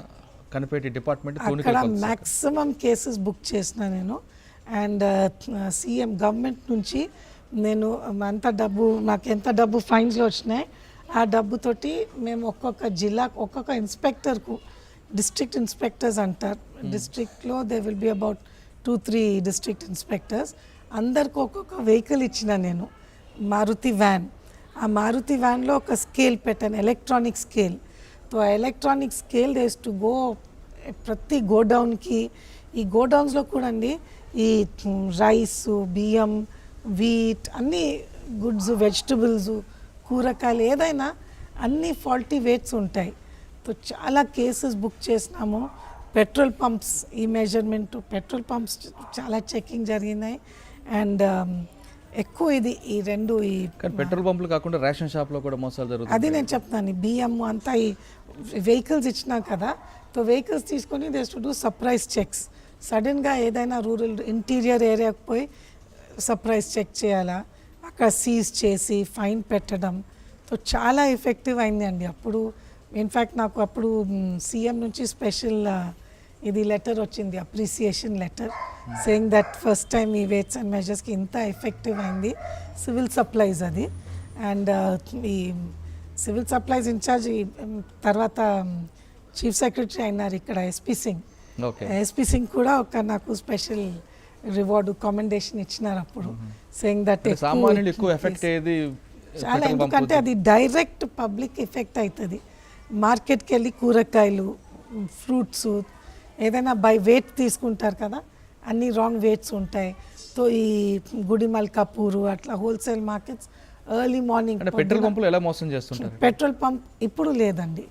కనిపెట్టి డిపార్ట్మెంట్ అక్కడ మ్యాక్సిమం కేసెస్ బుక్ చేసిన నేను. అండ్ సీఎం గవర్నమెంట్ నుంచి నేను నాకు ఎంత డబ్బు ఫైన్స్లో వచ్చినాయి ఆ డబ్బుతోటి మేము ఒక్కొక్క జిల్లాకు ఒక్కొక్క ఇన్స్పెక్టర్కు, డిస్ట్రిక్ట్ ఇన్స్పెక్టర్స్ అంటారు, డిస్ట్రిక్ట్లో they will be about 2-3 district inspectors, అందరికి ఒక్కొక్క వెహికల్ ఇచ్చిన నేను, మారుతి వ్యాన్. ఆ మారుతి వ్యాన్లో ఒక స్కేల్ పెట్టాను, ఎలక్ట్రానిక్ స్కేల్. సో ఆ electronic scale does to go ప్రతి గోడౌన్కి. ఈ గోడౌన్స్లో కూడా అండి ఈ రైస్, బియ్యం, వీట్, అన్ని గుడ్స్, వెజిటబుల్స్, కూరగాయలు ఏదైనా అన్ని ఫాల్టీ వెయిట్స్ ఉంటాయి. సో చాలా కేసెస్ బుక్ చేసినాము. పెట్రోల్ పంప్స్, ఈ మెజర్మెంట్ పెట్రోల్ పంప్స్ చాలా చెకింగ్ జరిగినాయి. అండ్ ఎక్కువ ఈ రెండు పెట్రోల్ పంపులు కాకుండా రేషన్ షాప్లో కూడా మోసాలు జరుగుతాయి. అది నేను చెప్తాను. బియ్యం అంతా ఈ వెహికల్స్ ఇచ్చినా కదా, సో వెహికల్స్ తీసుకొని they to do surprise checks. సడన్గా ఏదైనా రూరల్ ఇంటీరియర్ ఏరియాకి పోయి సర్ప్రైజ్ చెక్ చేయాలా, అక్కడ సీజ్ చేసి ఫైన్ పెట్టడం. సో చాలా ఎఫెక్టివ్ అయింది అండి. అప్పుడు ఇన్ఫ్యాక్ట్ నాకు అప్పుడు సీఎం నుంచి స్పెషల్ ఇది లెటర్ వచ్చింది, appreciation letter saying that first time ఈ వెయిట్స్ అండ్ మెజర్స్కి ఇంత ఎఫెక్టివ్ అయింది సివిల్ సప్లైస్ అది. అండ్ ఈ సివిల్ సప్లైస్ ఇన్ఛార్జ్ తర్వాత చీఫ్ సెక్రటరీ అయినారు ఇక్కడ ఎస్పీ సింగ్. ఎస్పీ సింగ్ కూడా ఒక నాకు స్పెషల్ రివార్డు కామెండేషన్ ఇచ్చినారు అప్పుడు సేయింగ్ దట్ ఎక్కువ ఎఫెక్ట్ అయ్యేది చాలా, ఎందుకంటే అది డైరెక్ట్ పబ్లిక్ ఎఫెక్ట్ అవుతుంది. మార్కెట్కి వెళ్ళి కూరగాయలు, ఫ్రూట్స్ ఏదైనా బై వెయిట్ తీసుకుంటారు కదా, అన్ని రాంగ్ వెయిట్స్ ఉంటాయి. సో ఈ గుడిమల్ కపూరు అట్లా wholesale markets early morning. Petrol పంపులు ఎలా మోసం చేస్తుంటారు? పెట్రోల్ పంప్ ఇప్పుడు లేదండి,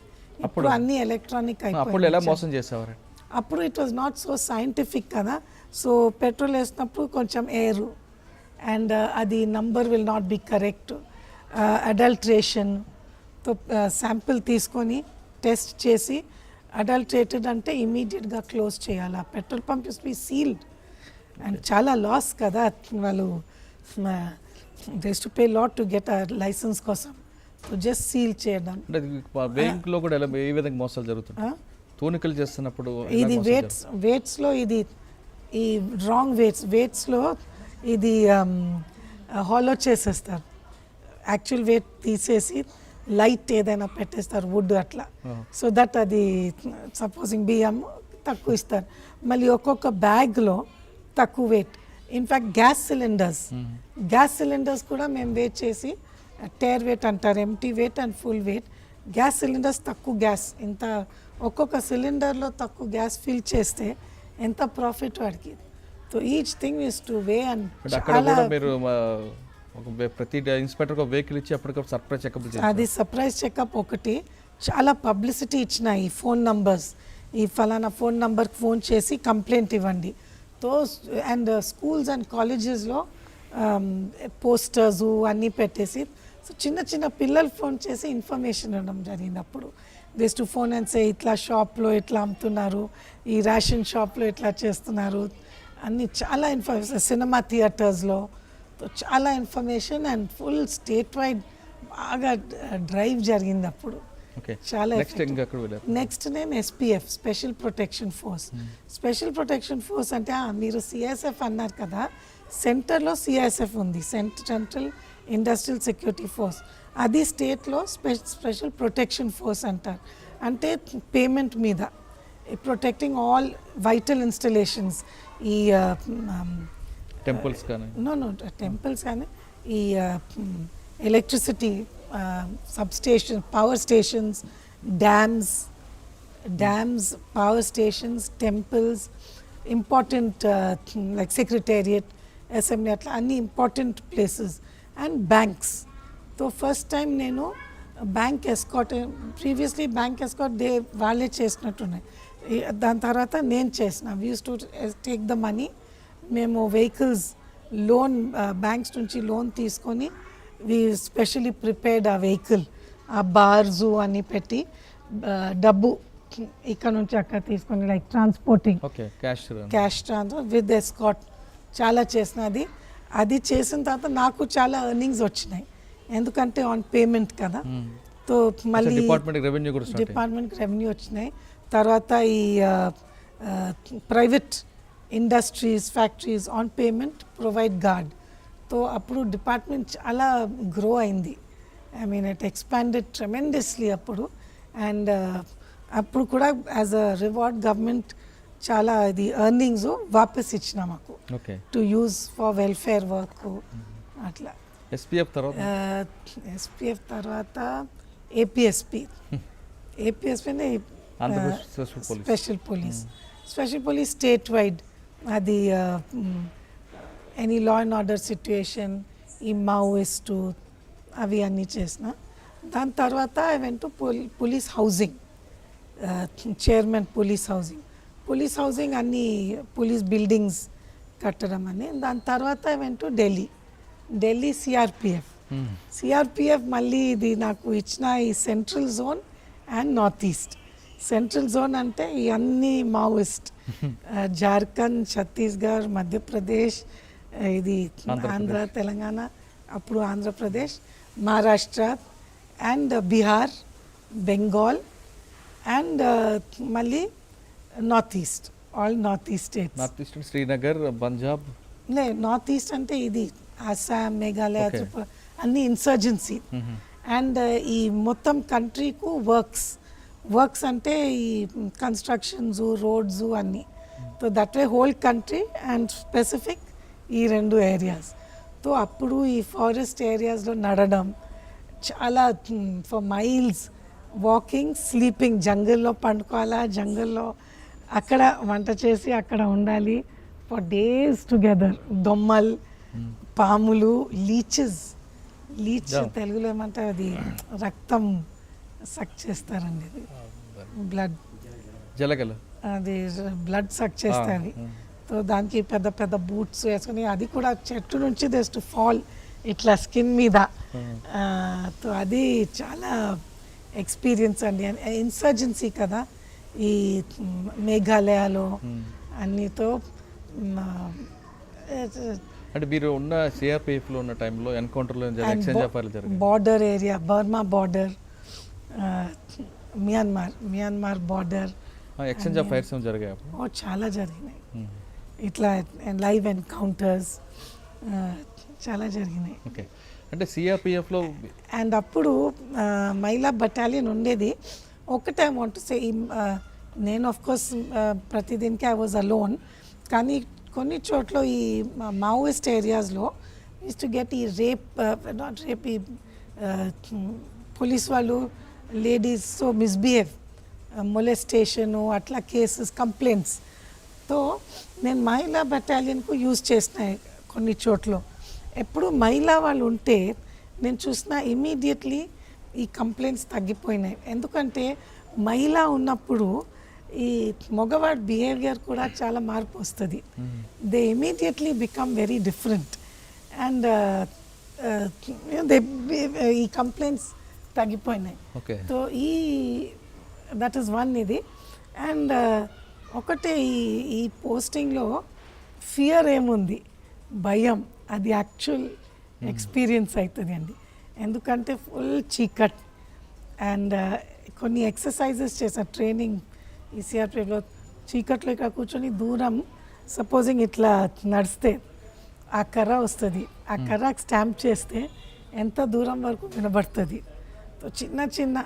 ఇప్పుడు అన్ని ఎలక్ట్రానిక్ అయిపోయింది. ఎలా మోసం చేసేవారు అప్పుడు? It was not so scientific కదా. సో పెట్రోల్ వేసినప్పుడు కొంచెం ఎయిర్ అండ్ అది number will not be correct. Adulteration తో శాంపిల్ తీసుకొని టెస్ట్ చేసి అడల్ట్రేటెడ్ అంటే ఇమీడియట్గా క్లోజ్ చేయాలి. ఆ petrol pump use be sealed and చాలా లాస్ కదా. వాళ్ళు to pay lot to get ఆ లైసెన్స్ కోసం, సో జస్ట్ సీల్ చేయడం. బ్యాంక్లో కూడా ఎలా ఏ విధంగా మోసాలు జరుగుతుంది? తూనికలు చేస్తున్నప్పుడు ఇది వెయిట్స్లో ఇది ఈ రాంగ్ వెయిట్స్లో ఇది హాలో చేసేస్తారు. యాక్చువల్ వెయిట్ తీసేసి లైట్ ఏదైనా పెట్టేస్తారు, వుడ్ అట్లా. సో దట్ అది సపోజింగ్ బియ్యం తక్కువ ఇస్తారు. మళ్ళీ ఒక్కొక్క బ్యాగ్లో తక్కువ వెయిట్. ఇన్ఫ్యాక్ట్ గ్యాస్ సిలిండర్స్ కూడా మేము వెయిట్ చేసి టేర్ వెయిట్ అంటారు, empty weight and full weight. Gas cylinders తక్కువ గ్యాస్, ఇంత ఒక్కొక్క సిలిండర్లో తక్కువ గ్యాస్ ఫిల్ చేస్తే ఎంత ప్రాఫిట్ వాడికి. So each thing is to way. And ప్రతి ఇన్స్పెక్టర్ వెహికల్ ఇచ్చి అప్పటికప్పుడు సర్ప్రైజ్ చెకప్, అది సర్ప్రైజ్ చెకప్ ఒకటి. చాలా పబ్లిసిటీ ఇచ్చిన ఈ ఫోన్ నంబర్స్, ఈ ఫలానా ఫోన్ నంబర్కి ఫోన్ చేసి కంప్లైంట్ ఇవ్వండి. తో అండ్ స్కూల్స్ అండ్ కాలేజెస్లో పోస్టర్స్ అన్నీ పెట్టేసి, సో చిన్న చిన్న పిల్లలు ఫోన్ చేసి ఇన్ఫర్మేషన్ ఇవ్వడం జరిగింది. అప్పుడు this to phone and say ఇట్లా షాప్లో ఇట్లా అమ్ముతున్నారు, ఈ రేషన్ షాప్లో ఇట్లా చేస్తున్నారు, అన్ని చాలా ఇన్ఫర్మేషన్. సినిమా థియేటర్స్లో చాలా information and full state wide బాగా డ్రైవ్ జరిగింది అప్పుడు. చాలా నెక్స్ట్ నేను SPF, special protection force. Special protection force అంటే మీరు సిఎస్ఎఫ్ అన్నారు కదా, సెంటర్లో సిఎస్ఎఫ్ ఉంది, సెంట్రల్ ఇండస్ట్రియల్ సెక్యూరిటీ ఫోర్స్. అది స్టేట్లో స్పెషల్ ప్రొటెక్షన్ ఫోర్స్ అంటారు. అంటే పేమెంట్ మీద ప్రొటెక్టింగ్ ఆల్ వైటల్ ఇన్స్టలేషన్స్. ఈ టెంపుల్స్ కానీ టెంపుల్స్ కానీ ఈ electricity substation, power stations, dams, power stations, temples, important like secretariat, assembly, అట్లా అన్ని important places. And banks. So first time నేను bank escort, previously bank escort వాళ్ళే చేసినట్టున్నాయి. దాని తర్వాత నేను చేసిన. We use to take the money. మేము వెహికల్స్ లోన్, బ్యాంక్స్ నుంచి లోన్ తీసుకొని వి స్పెషలీ ప్రిపేర్డ్ ఆ వెహికల్, ఆ బార్జు అని పెట్టి డబ్బు ఇక్కడ నుంచి అక్కడ తీసుకొని like transporting, cash transfer with escort చాలా చేసినది. అది చేసిన తర్వాత నాకు చాలా ఎర్నింగ్స్ వచ్చినాయి, ఎందుకంటే ఆన్ పేమెంట్ కదా. సో మళ్ళీ డిపార్ట్మెంట్ రెవెన్యూ వచ్చినాయి. తర్వాత ఈ private industries, factories on payment provide guard. So అప్పుడు డిపార్ట్మెంట్ చాలా గ్రో అయింది. I mean it expanded tremendously అప్పుడు. అండ్ అప్పుడు కూడా యాజ్ అ రివార్డ్ గవర్నమెంట్ చాలా ఇది ఎర్నింగ్స్ వాపస్ ఇచ్చిన మాకు to use for welfare work అట్లా. ఎస్పీఎఫ్ తర్వాత APSP special police state wide. అది any law and order situation, ఈ మావోయిస్టు అవి అన్నీ చేసిన. దాని తర్వాత I went to police housing, chairman police housing అన్ని పోలీస్ బిల్డింగ్స్ కట్టడం అని. దాని తర్వాత I went to Delhi CRPF మళ్ళీ ఇది నాకు ఇచ్చిన ఈ central zone and north east. Central zone అంటే ఈ అన్ని మావోయిస్ట్, జార్ఖండ్, ఛత్తీస్గఢ్, మధ్యప్రదేశ్, ఇది ఆంధ్ర, తెలంగాణ, అప్పుడు ఆంధ్రప్రదేశ్, మహారాష్ట్ర అండ్ బీహార్, బెంగాల్ అండ్ మళ్ళీ north east, all north east states. North east Srinagar, Punjab. North east అంటే ఇది అస్సాం, మేఘాలయ, Okay. త్రిపుర అన్ని ఇన్సర్జెన్సీ. అండ్ ఈ మొత్తం కంట్రీకు వర్క్స్ అంటే ఈ కన్స్ట్రక్షన్స్, రోడ్స్ అన్నీ. So that way whole country and specific ఈ 2 ఏరియాస్. సో అప్పుడు ఈ ఫారెస్ట్ ఏరియాస్లో నడడం చాలా ఫర్ మైల్స్ వాకింగ్, స్లీపింగ్, జంగల్లో పండుకోవాలా, జంగల్లో అక్కడ వంట చేసి అక్కడ ఉండాలి ఫర్ డేస్ టుగెదర్. దొమ్మల్, పాములు, లీచ్ Yeah. తెలుగులో ఏమంటే అది రక్తం సక్ చేస్తారండి, ఇది బ్లడ్, జలగల. అది బ్లడ్ సక్ చేస్తుంది. సో దానికి పెద్ద పెద్ద బూట్స్ వేసుకుని అది కూడా చెట్టు నుంచి జస్ట్ ఫాల్ ఇట్లా స్కిన్ మీద. సో అది చాలా ఎక్స్పీరియన్స్ అండి. ఇన్సర్జెన్సీ కదా ఈ మేఘాలయలో అన్నితో. అంటే మీరు ఉన్న సిఆర్పిఎఫ్లో ఉన్న టైంలో ఎన్కౌంటర్లో ఎక్స్చేంజ్ ఆఫ్ ఫైర్లు జరిగాయి. Border area, Burma border, Myanmar border exchange of fires జరిగాయి. చాలా జరిగినాయి ఇట్లా, లైవ్ ఎన్కౌంటర్స్ చాలా జరిగినాయి. ఓకే, అంటే సిఆర్పిఎఫ్లో అండ్ అప్పుడు మహిళా బటాలియన్ ఉండేది. ఒకటే ఐ వాంట్ టు సే, నేను ఆఫ్ కోర్స్ ప్రతిదినికి ఐ వాజ్ అలోన్, కానీ కొన్ని చోట్ల ఈ మావోయిస్ట్ ఏరియాస్లో యూస్ టు గెట్ ఈ నాట్ రేప్, ఈ పోలీస్ వాళ్ళు లేడీస్ సో మిస్బిహేవ్, మొలెస్టేషను అట్లా కేసెస్, కంప్లైంట్స్. తో నేను మహిళా బటాలియన్కు యూజ్ చేసిన కొన్ని చోట్ల. ఎప్పుడు మహిళా వాళ్ళు ఉంటే నేను చూసిన ఇమీడియట్లీ ఈ కంప్లైంట్స్ తగ్గిపోయినాయి. ఎందుకంటే మహిళ ఉన్నప్పుడు ఈ మగవాడి బిహేవియర్ కూడా చాలా మార్పు వస్తుంది. They immediately become very different and ఈ కంప్లైంట్స్ తగ్గిపోయినాయి. సో దట్ ఈస్ వన్ ఇది. అండ్ ఒకటే ఈ పోస్టింగ్లో ఫియర్ ఏముంది, భయం, అది యాక్చువల్ ఎక్స్పీరియన్స్ అవుతుంది అండి. ఎందుకంటే ఫుల్ చీకట్. అండ్ కొన్ని ఎక్సర్సైజెస్ చేశారు ట్రైనింగ్ ఈ సిఆర్పిఎఫ్లో. చీకట్లో ఇక్కడ కూర్చొని దూరం సపోజింగ్ ఇట్లా నడిస్తే ఆ కర్ర వస్తుంది, ఆ కర్రకు స్టాంప్ చేస్తే ఎంత దూరం వరకు వినబడుతుంది. చిన్న చిన్న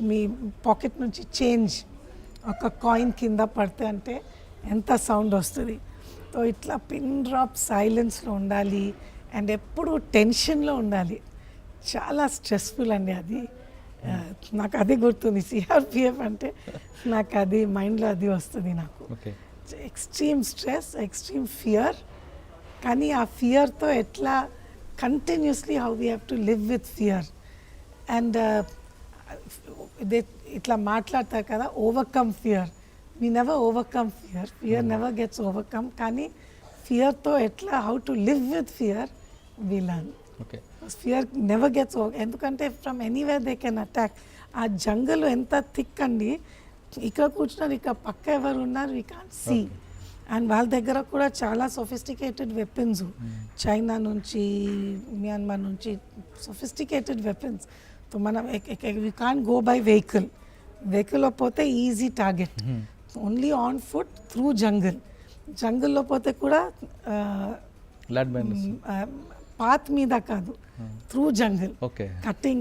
మీ పాకెట్ నుంచి చేంజ్ ఒక కాయిన్ కింద పడితే అంటే ఎంత సౌండ్ వస్తుంది. సో ఇట్లా పిన్ డ్రాప్ సైలెన్స్లో ఉండాలి అండ్ ఎప్పుడు టెన్షన్లో ఉండాలి. చాలా స్ట్రెస్ఫుల్ అండి అది. నాకు అది గుర్తుంది, సిఆర్పిఎఫ్ అంటే నాకు అది మైండ్లో అది వస్తుంది నాకు. Extreme stress, extreme fear. కానీ ఆ ఫియర్తో ఎట్లా continuously how we have to live with fear. And ఇట్లా మాట్లాడతారు కదా, overcome fear. We never overcome fear, fear never gets overcome. కానీ ఫియర్తో ఎట్లా how to live with fear we learn. Fear never gets over, ఎందుకంటే from anywhere they can attack. ఆ జంగల్ ఎంత థిక్ అండి, ఇక్కడ కూర్చున్నారు, ఇక్కడ పక్క ఎవరు ఉన్నారు వీ కాంట్ సీ. అండ్ వాళ్ళ దగ్గర కూడా చాలా సొఫిస్టికేటెడ్ వెపన్స్, చైనా నుంచి, మియాన్మార్ నుంచి సొఫిస్టికేటెడ్ వెపన్స్. సో మనం వీ కాంట్ గో బై వెహికల్లో పోతే easy target. Only on foot through జంగల్లో పోతే కూడా పాత్ మీద కాదు, త్రూ జంగల్,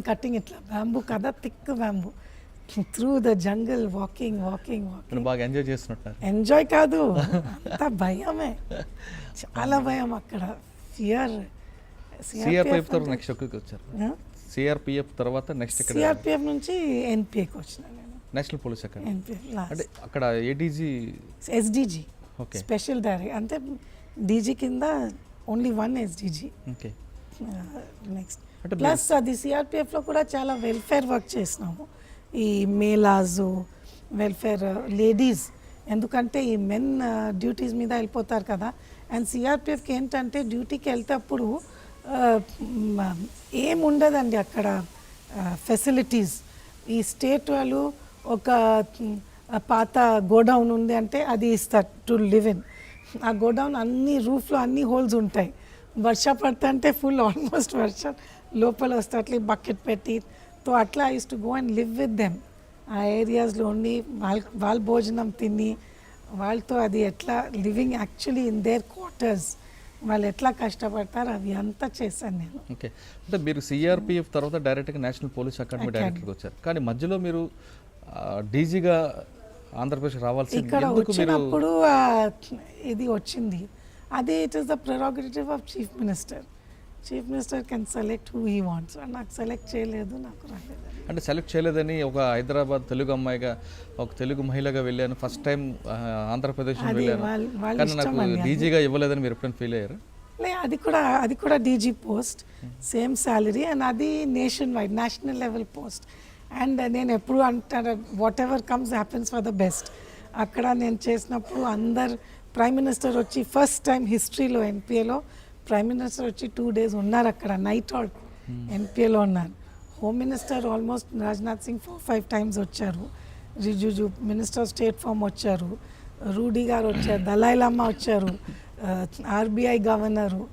కటింగ్ ఇట్లా బ్యాంబూ కదా, thick bamboo, through the jungle walking. బాగా ఎంజాయ్ చేస్తున్నట్టు. ఎంజాయ్ కాదు, అంత భయమే, చాలా భయం అక్కడ. ఫియర్. సిఆర్పిఎఫ్ తర్వాత నెక్స్ట్ ఎక్కడికి వచ్చారు? సిఆర్పిఎఫ్ తర్వాత నెక్స్ట్ ఎక్కడ? సిఆర్పిఎఫ్ నుంచి ఎన్పిఏకి వచ్చిన నేను. National police academy. ఎన్పిఏ అంటే అక్కడ ఏడీజీ, ఎస్డిజి, స్పెషల్ డైరీ. అంటే డీజీ కింద ఓన్లీ 1 ఎస్డిజి. నెక్స్ట్ ప్లస్ అది సిఆర్పిఎఫ్లో కూడా చాలా వెల్ఫేర్ వర్క్ చేసినాము. ఈ మేలాజు, వెల్ఫేర్, లేడీస్, ఎందుకంటే ఈ మెన్ డ్యూటీస్ మీద వెళ్ళిపోతారు కదా. అండ్ సిఆర్పిఎఫ్కి ఏంటంటే డ్యూటీకి వెళ్తేప్పుడు ఏముండదండి అక్కడ ఫెసిలిటీస్. ఈ స్టేట్ వాళ్ళు ఒక పాత గోడౌన్ ఉంది అంటే అది ఇస్తారు టు లివ్ ఇన్. ఆ గోడౌన్ అన్ని రూఫ్లో అన్ని హోల్స్ ఉంటాయి. వర్ష పడతా అంటే ఫుల్ ఆల్మోస్ట్ వర్షం లోపల వస్తే అట్లా బకెట్ పెట్టి. సో అట్లా use to go and live with them ఆ ఏరియాస్లో ఉండి వాళ్ళ భోజనం తిని వాళ్ళతో అది ఎట్లా living actually in there quarters వాళ్ళు ఎట్లా కష్టపడతారు అవి అంతా చేశాను నేను. ఓకే, అంటే మీరు సిఆర్పిఎఫ్ తర్వాత డైరెక్ట్గా నేషనల్ పోలీస్ అకాడమీ డైరెక్టర్గా వచ్చారు, కానీ మధ్యలో మీరు డీజీగా ఆంధ్రప్రదేశ్ రావాల్సింది ఇక్కడ ఎందుకు? మీరు వచ్చినప్పుడు ఇది వచ్చింది, అది it is the prerogative of chief minister. Chief minister can select who he wants. నాకు సెలెక్ట్ చేయలేదు, నాకు రాలేదు. అంటే సెలెక్ట్ చేయలేదని ఒక హైదరాబాద్ తెలుగు అమ్మాయిగా, ఒక తెలుగు మహిళగా వెళ్ళాను, ఫస్ట్ టైం ఆంధ్రప్రదేశ్ వెళ్ళాను, కానీ నాకు డీజీగా ఇవ్వలేదని మీరు ఎప్పుడైనా ఫీల్ అయ్యారు? లే, అది కూడా DG post, same salary, and అది nation wide national level post. And నేను ఎప్పుడు అంటాను, whatever comes happens for the best. అక్కడ నేను చేసినప్పుడు అందరు ప్రైమ్ మినిస్టర్ వచ్చి ఫస్ట్ టైం హిస్టరీలో ఎన్పిఏలో ప్రైమ్ మినిస్టర్ వచ్చి 2 days ఉన్నారు అక్కడ, నైట్ అవుట్ ఎన్పిఏలో ఉన్నారు. Home minister almost Rajnath Singh 4-5 times వచ్చారు, రిజిజు మినిస్టర్ స్టేట్ ఫామ్ వచ్చారు, రూడీ గారు వచ్చారు, దలాయ్ లామా వచ్చారు, ఆర్బీఐ గవర్నరు,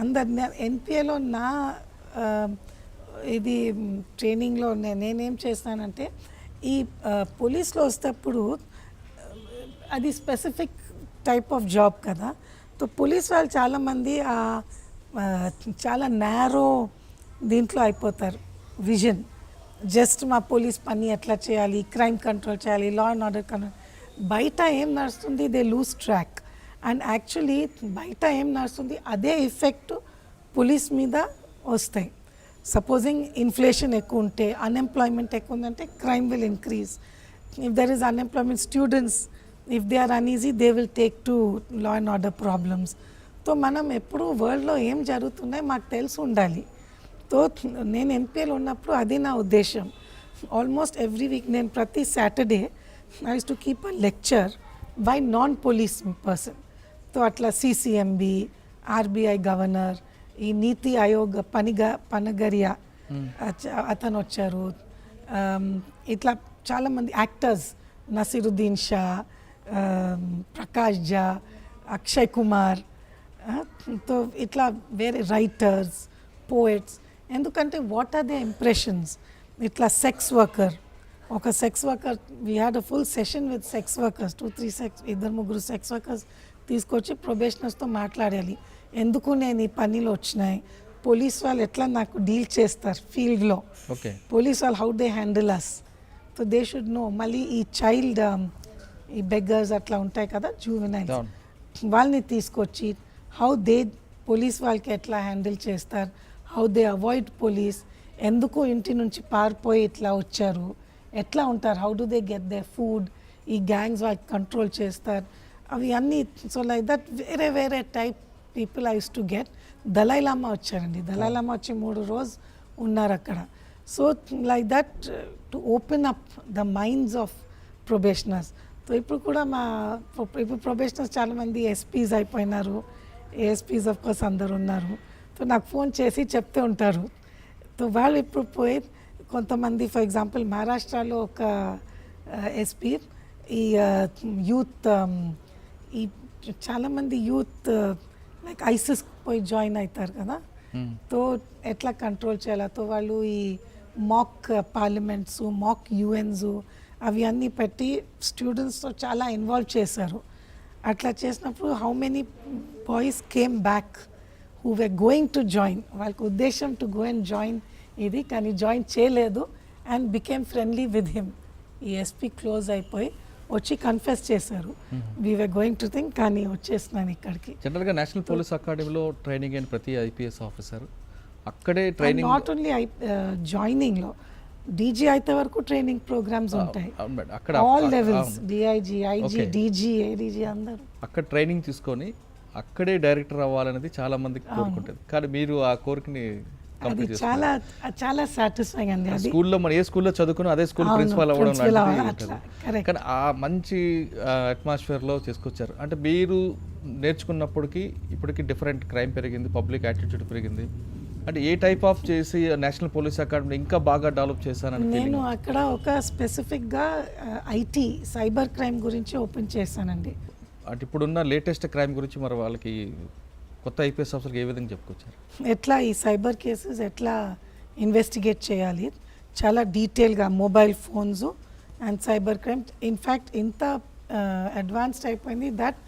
అందరు. ఎన్పిఏలో నా ఇది ట్రైనింగ్లో నేనేం చేస్తానంటే, ఈ పోలీస్లో వస్తేప్పుడు అది స్పెసిఫిక్ టైప్ ఆఫ్ జాబ్ కదా, సో పోలీస్ వాళ్ళు చాలామంది చాలా నేరో దీంట్లో అయిపోతారు విజన్. జస్ట్ మా పోలీస్ పని ఎట్లా చేయాలి, క్రైమ్ కంట్రోల్ చేయాలి, లా అండ్ ఆర్డర్ కంట్రోల్, బయట ఏం నడుస్తుంది they lose track. And actually బయట ఏం నడుస్తుంది అదే ఎఫెక్ట్ పోలీస్ మీద వస్తాయి. సపోజింగ్ ఇన్ఫ్లేషన్ ఎక్కువ ఉంటే, అన్ఎంప్లాయ్మెంట్ ఎక్కువ ఉందంటే crime will increase. If there is unemployment, students if they are uneasy they will take to law and order problems. So మనం ఎప్పుడు వరల్డ్లో ఏం జరుగుతున్నాయి మాకు తెలిసి ఉండాలి. సో నేను ఎంపీలో ఉన్నప్పుడు అది నా ఉద్దేశం. ఆల్మోస్ట్ ఎవ్రీ వీక్ నేను ప్రతి Saturday I use to keep a lecture by non police person. So అట్లా సిసిఎంబి, ఆర్బీఐ గవర్నర్, ఈ నీతి ఆయోగ్ పనగరియా అతను వచ్చారు, ఇట్లా చాలామంది యాక్టర్స్, నసీరుద్దీన్ షా, ప్రకాష్ జా, అక్షయ్ కుమార్, తో ఇట్లా వేరే రైటర్స్, పోయట్స్. ఎందుకంటే వాట్ ఆర్ ద ఇంప్రెషన్స్. ఇట్లా సెక్స్ వర్కర్, ఒక sex worker, we had a full session with sex workers, 2-3 2-3 sex workers తీసుకొచ్చి ప్రొబేషనర్స్తో మాట్లాడాలి. ఎందుకు నేను ఈ పనిలో వచ్చినాయి, పోలీస్ వాళ్ళు ఎట్లా నాకు డీల్ చేస్తారు ఫీల్డ్లో, పోలీస్ వాళ్ళు how they handle us, so they should know. మళ్ళీ ఈ చైల్డ్, ఈ బెగ్గర్స్ అట్లా ఉంటాయి కదా, జూవెనైల్స్, వాళ్ళని తీసుకొచ్చి హౌ దే పోలీస్ వాళ్ళకి ఎట్లా హ్యాండిల్ చేస్తారు, హౌ దే అవాయిడ్ పోలీస్, ఎందుకు ఇంటి నుంచి పారిపోయి ఇట్లా వచ్చారు, ఎట్లా ఉంటారు, how do they get they food, ఈ గ్యాంగ్స్ వాళ్ళకి కంట్రోల్ చేస్తారు, అవి అన్నీ. సో లైక్ దట్ వేరే వేరే type people I use to get. Dalai Lama వచ్చారండి, దలాయ్ లామా వచ్చి 3 రోజు ఉన్నారు అక్కడ. So like that to open up the minds of probationers. So ఇప్పుడు కూడా ఇప్పుడు ప్రొబేషనర్స్ చాలామంది ఎస్పీస్ అయిపోయినారు, ఏఎస్పీస్ ఆఫ్ కోర్స్ అందరు ఉన్నారు. సో నాకు ఫోన్ చేసి చెప్తూ ఉంటారు. సో వాళ్ళు ఇప్పుడు పోయి కొంతమంది, ఫర్ ఎగ్జాంపుల్ మహారాష్ట్రలో ఒక ఎస్పీ ఈ యూత్, ఈ చాలామంది యూత్ లైక్ ఐసిస్ పోయి జాయిన్ అవుతారు కదా, తో ఎట్లా కంట్రోల్ చేయాలా, తో వాళ్ళు ఈ మాక్ పార్లమెంట్స్, మాక్ యుఎన్స్ అవి అన్నీ పెట్టి స్టూడెంట్స్తో చాలా ఇన్వాల్వ్ చేశారు. అట్లా చేసినప్పుడు how many boys came back who way going to join, వాళ్ళకి ఉద్దేశం టు గో అండ్ జాయిన్ ఇది, కానీ జాయిన్ చేయలేదు and became friendly with him. ఈ ఎస్పీ క్లోజ్ అయిపోయి వచ్చి కన్ఫెస్ చేశారు, we were going to think, కానీ వచ్చేస్తున్నాను ఇక్కడికి. జనరల్గా నేషనల్ పోలీస్ అకాడమీలో ట్రైనింగ్ అయిన ప్రతి ఐపీఎస్ ఆఫీసర్ అక్కడే ట్రైనింగ్, నాట్ ఓన్లీ జాయినింగ్లో డీజీ అయితే వరకు ట్రైనింగ్ ప్రోగ్రామ్స్ ఉంటాయి అక్కడ, all levels, DIG, IG, DG, ADG అందరూ అక్కడ ట్రైనింగ్ తీసుకొని అక్కడే డైరెక్టర్ అవ్వాలనేది చాలా మందికి కోరుకుంటుంది, కానీ మీరు ఆ కోరికని అది చాలా చాలా సాటిస్ఫైయింగ్ అండి. అది స్కూల్లో మనం ఏ స్కూల్లో చదువుకున్నా అదే స్కూల్ ప్రిన్సిపాల్ అవ్వడం లాంటిది, కానీ ఆ మంచి అట్మాస్ఫియర్లో చేసుకొచ్చారు. అంటే మీరు నేర్చుకున్నప్పటికీ ఇప్పటికి డిఫరెంట్ క్రైమ్ పెరిగింది, పబ్లిక్ యాటిట్యూడ్ పెరిగింది. అంటే ఏ టైప్ ఆఫ్ చేసి నేషనల్ పోలీస్ అకాడమీ ఇంకా బాగా డెవలప్ చేశానని నేను అక్కడ ఒక స్పెసిఫిక్గా ఐటీ సైబర్ క్రైమ్ గురించి ఓపెన్ చేశానండి. అంటే ఇప్పుడున్న లేటెస్ట్ క్రైమ్ గురించి మరి వాళ్ళకి కొత్త ఐపీఎస్ ఆఫీసర్కి ఏ విధంగా చెప్పుకొచ్చారు, ఎట్లా ఈ సైబర్ కేసెస్ ఎట్లా ఇన్వెస్టిగేట్ చేయాలి, చాలా డీటెయిల్గా mobile phones and cyber crime. In fact ఇంత అడ్వాన్స్డ్ అయిపోయింది దట్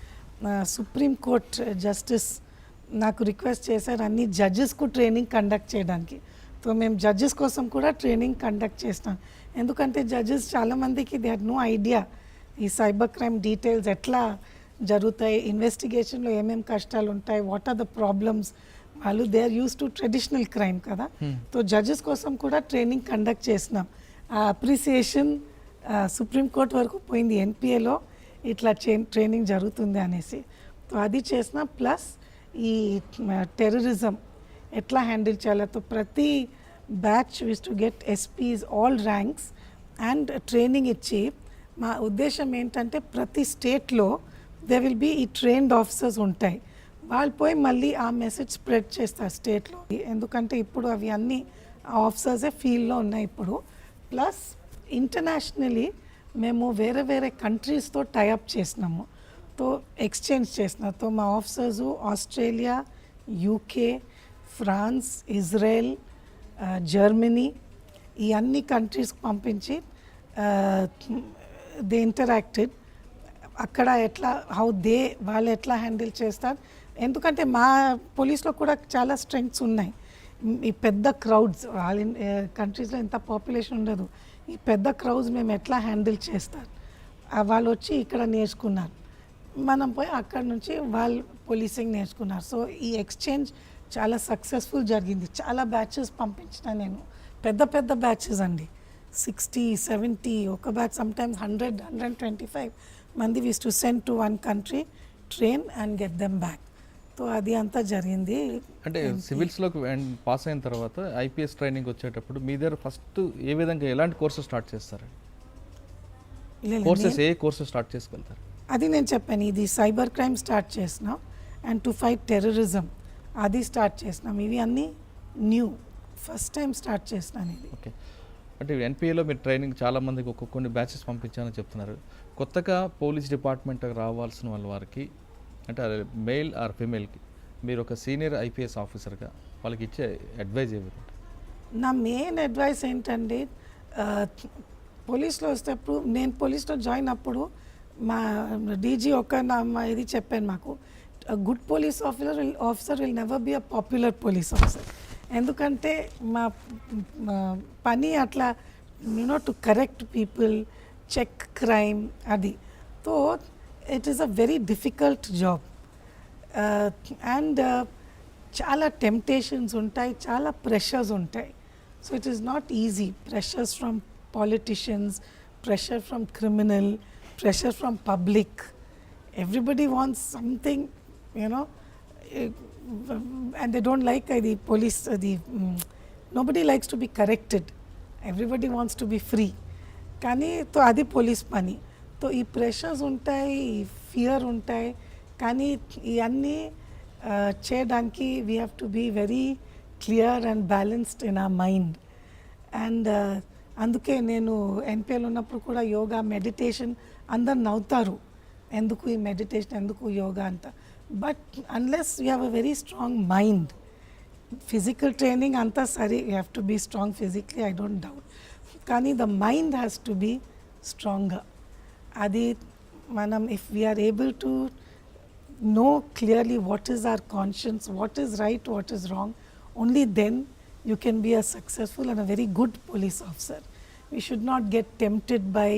సుప్రీం కోర్ట్ జస్టిస్ నాకు రిక్వెస్ట్ చేశారు అన్ని జడ్జెస్కు ట్రైనింగ్ కండక్ట్ చేయడానికి. సో మేము జడ్జెస్ కోసం కూడా ట్రైనింగ్ కండక్ట్ చేస్తాం. ఎందుకంటే జడ్జెస్ చాలామందికి దే హ్యాడ్ నో ఐడియా ఈ సైబర్ క్రైమ్ డీటెయిల్స్ ఎట్లా జరుగుతాయి, ఇన్వెస్టిగేషన్లో ఏమేమి కష్టాలు ఉంటాయి, వాట్ ఆర్ ద ప్రాబ్లమ్స్. వాళ్ళు they are use to traditional crime కదా. సో జడ్జెస్ కోసం కూడా ట్రైనింగ్ కండక్ట్ చేసినాం. ఆ అప్రిసియేషన్ సుప్రీంకోర్టు వరకు పోయింది, ఎన్పిఏలో ఇట్లా ట్రైనింగ్ జరుగుతుంది అనేసి. సో అది చేసిన ప్లస్ ఈ టెర్రరిజం ఎట్లా హ్యాండిల్ చేయాలి. సో ప్రతి బ్యాచ్ విస్ to get SPs all ranks and training ఇచ్చి మా ఉద్దేశం ఏంటంటే ప్రతి స్టేట్లో దే విల్ బీ ఈ ట్రైన్డ్ ఆఫీసర్స్ ఉంటాయి. వాళ్ళు పోయి మళ్ళీ ఆ మెసేజ్ స్ప్రెడ్ చేస్తారు స్టేట్లో. ఎందుకంటే ఇప్పుడు అవి అన్నీ ఆఫీసర్సే ఫీల్డ్లో ఉన్నాయి ఇప్పుడు. ప్లస్ ఇంటర్నేషనలీ మేము వేరే వేరే కంట్రీస్తో టైఅప్ చేసినాము, తో ఎక్స్చేంజ్ చేసిన. తో మా officers Australia, UK, France, Israel, Germany ఈ అన్ని కంట్రీస్కి పంపించి దే ఇంటరాక్టెడ్. అక్కడ ఎట్లా వాళ్ళు ఎట్లా హ్యాండిల్ చేస్తారు. ఎందుకంటే మా పోలీస్లో కూడా చాలా స్ట్రెంగ్త్స్ ఉన్నాయి. ఈ పెద్ద క్రౌడ్స్ వాళ్ళ కంట్రీస్లో ఇంత పాపులేషన్ ఉండదు. ఈ పెద్ద క్రౌడ్స్ మేము ఎట్లా హ్యాండిల్ చేస్తారు, వాళ్ళు వచ్చి ఇక్కడ నేర్చుకున్నారు, మనం పోయి అక్కడ నుంచి వాళ్ళు పోలీసింగ్ నేర్చుకున్నారు. సో ఈ ఎక్స్చేంజ్ చాలా సక్సెస్ఫుల్ జరిగింది. చాలా బ్యాచెస్ పంపించిన నేను, పెద్ద పెద్ద బ్యాచెస్ అండి, 60, 70, ఒక బ్యాచ్ సమ్టైమ్స్ 100, 125 మంది విస్ to send to one country, train and get them back. So అది అంతా జరిగింది. అంటే సివిల్స్లోకి పాస్ అయిన తర్వాత ఐపీఎస్ ట్రైనింగ్ వచ్చేటప్పుడు మీ దగ్గర ఫస్ట్ ఏ విధంగా ఎలాంటి కోర్సెస్ స్టార్ట్ చేస్తారు? కోర్సెస్ ఏ కోర్సెస్ స్టార్ట్ చేసుకెళ్తారు? అది నేను చెప్పాను, ఇది సైబర్ క్రైమ్ స్టార్ట్ చేసినాం అండ్ టు ఫైట్ టెర్రరిజం అది స్టార్ట్ చేసినాం. ఇవి అన్నీ న్యూ, ఫస్ట్ టైం స్టార్ట్ చేసినాను ఇది. ఓకే. అంటే ఎన్పిఏలో మీరు ట్రైనింగ్ చాలామందికి కొన్ని బ్యాచెస్ పంపించాలని చెప్తున్నారు. కొత్తగా పోలీస్ డిపార్ట్మెంట్కి రావాల్సిన వారికి అంటే మెయిల్ ఆర్ ఫీమేల్కి మీరు ఒక సీనియర్ ఐపీఎస్ ఆఫీసర్గా వాళ్ళకి ఇచ్చే అడ్వైజ్ ఏమిటి? నా మెయిన్ అడ్వైస్ ఏంటంటే పోలీస్లో వస్తేప్పుడు నేను పోలీస్లో జాయిన్ అప్పుడు మా డీజీ ఇది చెప్పాను మాకు, good police officer will never be a popular police officer. ఎందుకంటే మా పని అట్లా to correct people, check crime అది. So it is a very difficult job and చాలా టెంప్టేషన్స్ ఉంటాయి, చాలా ప్రెషర్స్ ఉంటాయి. So it is not easy. Pressures from politicians, pressure from criminal, pressure from public. Everybody wants something, and they don't like the police. Nobody likes to be corrected. Everybody wants to be free. కానీ తో అది పోలీస్ పని. తో ఈ ప్రెషర్స్ ఉంటాయి, ఈ ఫియర్ ఉంటాయి. కానీ ఇవన్నీ చేయడానికి we have to be very clear and balanced in our mind. అండ్ అందుకే నేను ఎన్పిఏలో ఉన్నప్పుడు కూడా యోగా, మెడిటేషన్ అందరు నవ్వుతారు, ఎందుకు ఈ మెడిటేషన్, ఎందుకు యోగా అంత. But unless you have a very strong mind, physical training అంతా సరే, you have to be strong physically, I don't doubt. కానీ the mind has to be stronger. అది మనం if we're able to know clearly what is our conscience, what is right, what is wrong, only then you can be a successful and a very good police officer. We should not get tempted by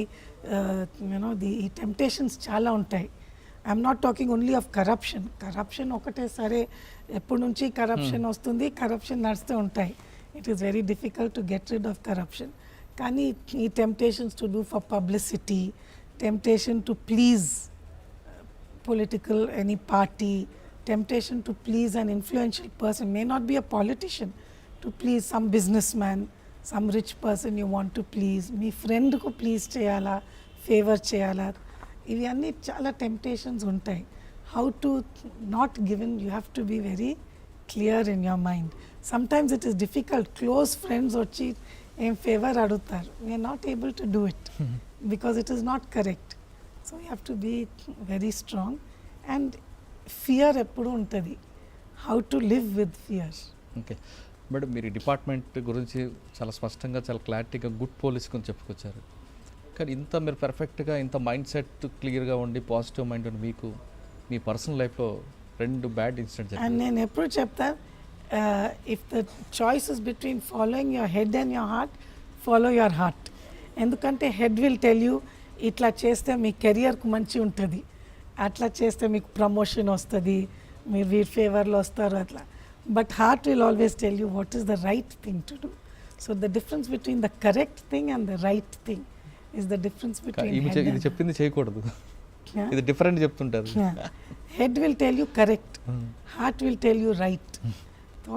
the temptations chala untai. I am not talking only of corruption. Corruption okate sare eppudu nunchi corruption ostundi, corruption nadste untai. It is very difficult to get rid of corruption. Kani ee temptations to do for publicity, temptation to please political any party, temptation to please an influential person, may not be a politician, to please some businessman, some rich person you want to please, మీ ఫ్రెండ్ కు ప్లీజ్ చేయాలా, ఫేవర్ చేయాలా, ఇవి అన్నీ చాలా టెంప్టేషన్స్ ఉంటాయి. How to not given, you have to be very clear in your mind. Sometimes it is difficult. Close friends వచ్చి ఏం ఫేవర్ అడుగుతారు, we are not able to do it because it is not correct. So you have to be very strong. And fear ఎప్పుడు ఉంటుంది, how to live with fear. Okay madam, మీరు డిపార్ట్మెంట్ గురించి చాలా స్పష్టంగా, చాలా క్లారిటీగా గుడ్ పోలీస్ గురించి చెప్పుకొచ్చారు. కానీ ఇంత మీరు పర్ఫెక్ట్గా ఇంత మైండ్ సెట్ క్లియర్గా ఉండి పాజిటివ్ మైండ్ ఉండి మీకు మీ పర్సనల్ లైఫ్లో 2 బ్యాడ్ ఇన్సిడెంట్స్ అండ్ నేను ఎప్పుడు చెప్తాను, if the choice is between following your head and your heart, follow your heart. ఎందుకంటే హెడ్ విల్ టెల్ యూ ఇట్లా చేస్తే మీ కెరియర్కు మంచి ఉంటుంది, అట్లా చేస్తే మీకు ప్రమోషన్ వస్తుంది, మీరు వీరి ఫేవర్లో వస్తారు అట్లా. But heart will always tell you what is the right thing to do. So the difference between the correct thing and the right thing is the difference between ఇది చెప్పింది చేయకూడదు, ఇది డిఫరెంట్ చెప్తుంటారు. Head will tell you correct, heart will tell you right.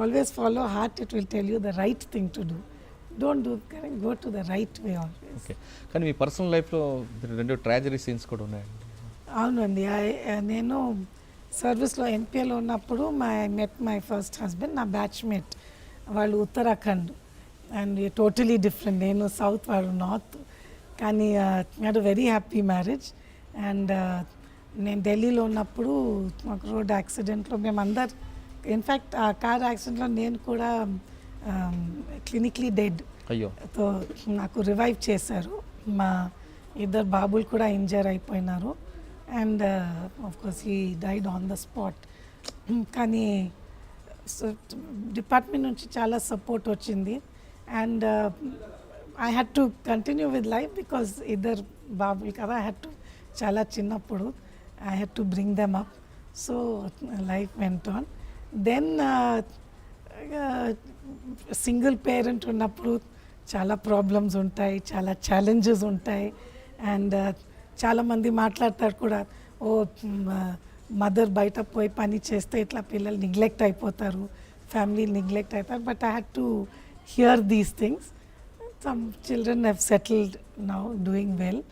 Always follow heart, it will tell you the right thing to do. Don't do correct, go to the right way always. Okay, కానీ మీ పర్సనల్ లైఫ్లో 2 ట్రాజడీ సీన్స్ కూడా ఉన్నాయండి. అవునండి, నేను సర్వీస్లో ఎన్పిఏలో ఉన్నప్పుడు మెట్ మై ఫస్ట్ హస్బెండ్, నా బ్యాచ్మేట్. వాళ్ళు ఉత్తరాఖండ్ అండ్ టోటలీ డిఫరెంట్. నేను సౌత్, వాళ్ళు నార్త్. కానీ had a very happy marriage. And నేను ఢిల్లీలో ఉన్నప్పుడు మాకు రోడ్ యాక్సిడెంట్లో మేమందరు, ఇన్ఫ్యాక్ట్ ఆ కార్ యాక్సిడెంట్లో నేను కూడా క్లినిక్లీ డెడ్. అయ్యో. తో నాకు రివైవ్ చేశారు. మా 2 బాబులు కూడా ఇంజర్ అయిపోయినారు. And of course he died on the spot. కానీ డిపార్ట్మెంట్ నుంచి చాలా సపోర్ట్ వచ్చింది. And I had to continue with life because 2 బాబులు కదా, ఐ హ్యాడ్ టు, చాలా చిన్నప్పుడు I had to bring them up. So life went on. Then single parent ఉన్నప్పుడు చాలా ప్రాబ్లమ్స్ ఉంటాయి, చాలా ఛాలెంజెస్ ఉంటాయి. అండ్ చాలామంది మాట్లాడతారు కూడా, ఓ మదర్ బయట పోయి పని చేస్తే ఇట్లా పిల్లలు నెగ్లెక్ట్ అయిపోతారు, ఫ్యామిలీ నెగ్లెక్ట్ అవుతారు. But I had to hear these things. Some children have settled now, doing well.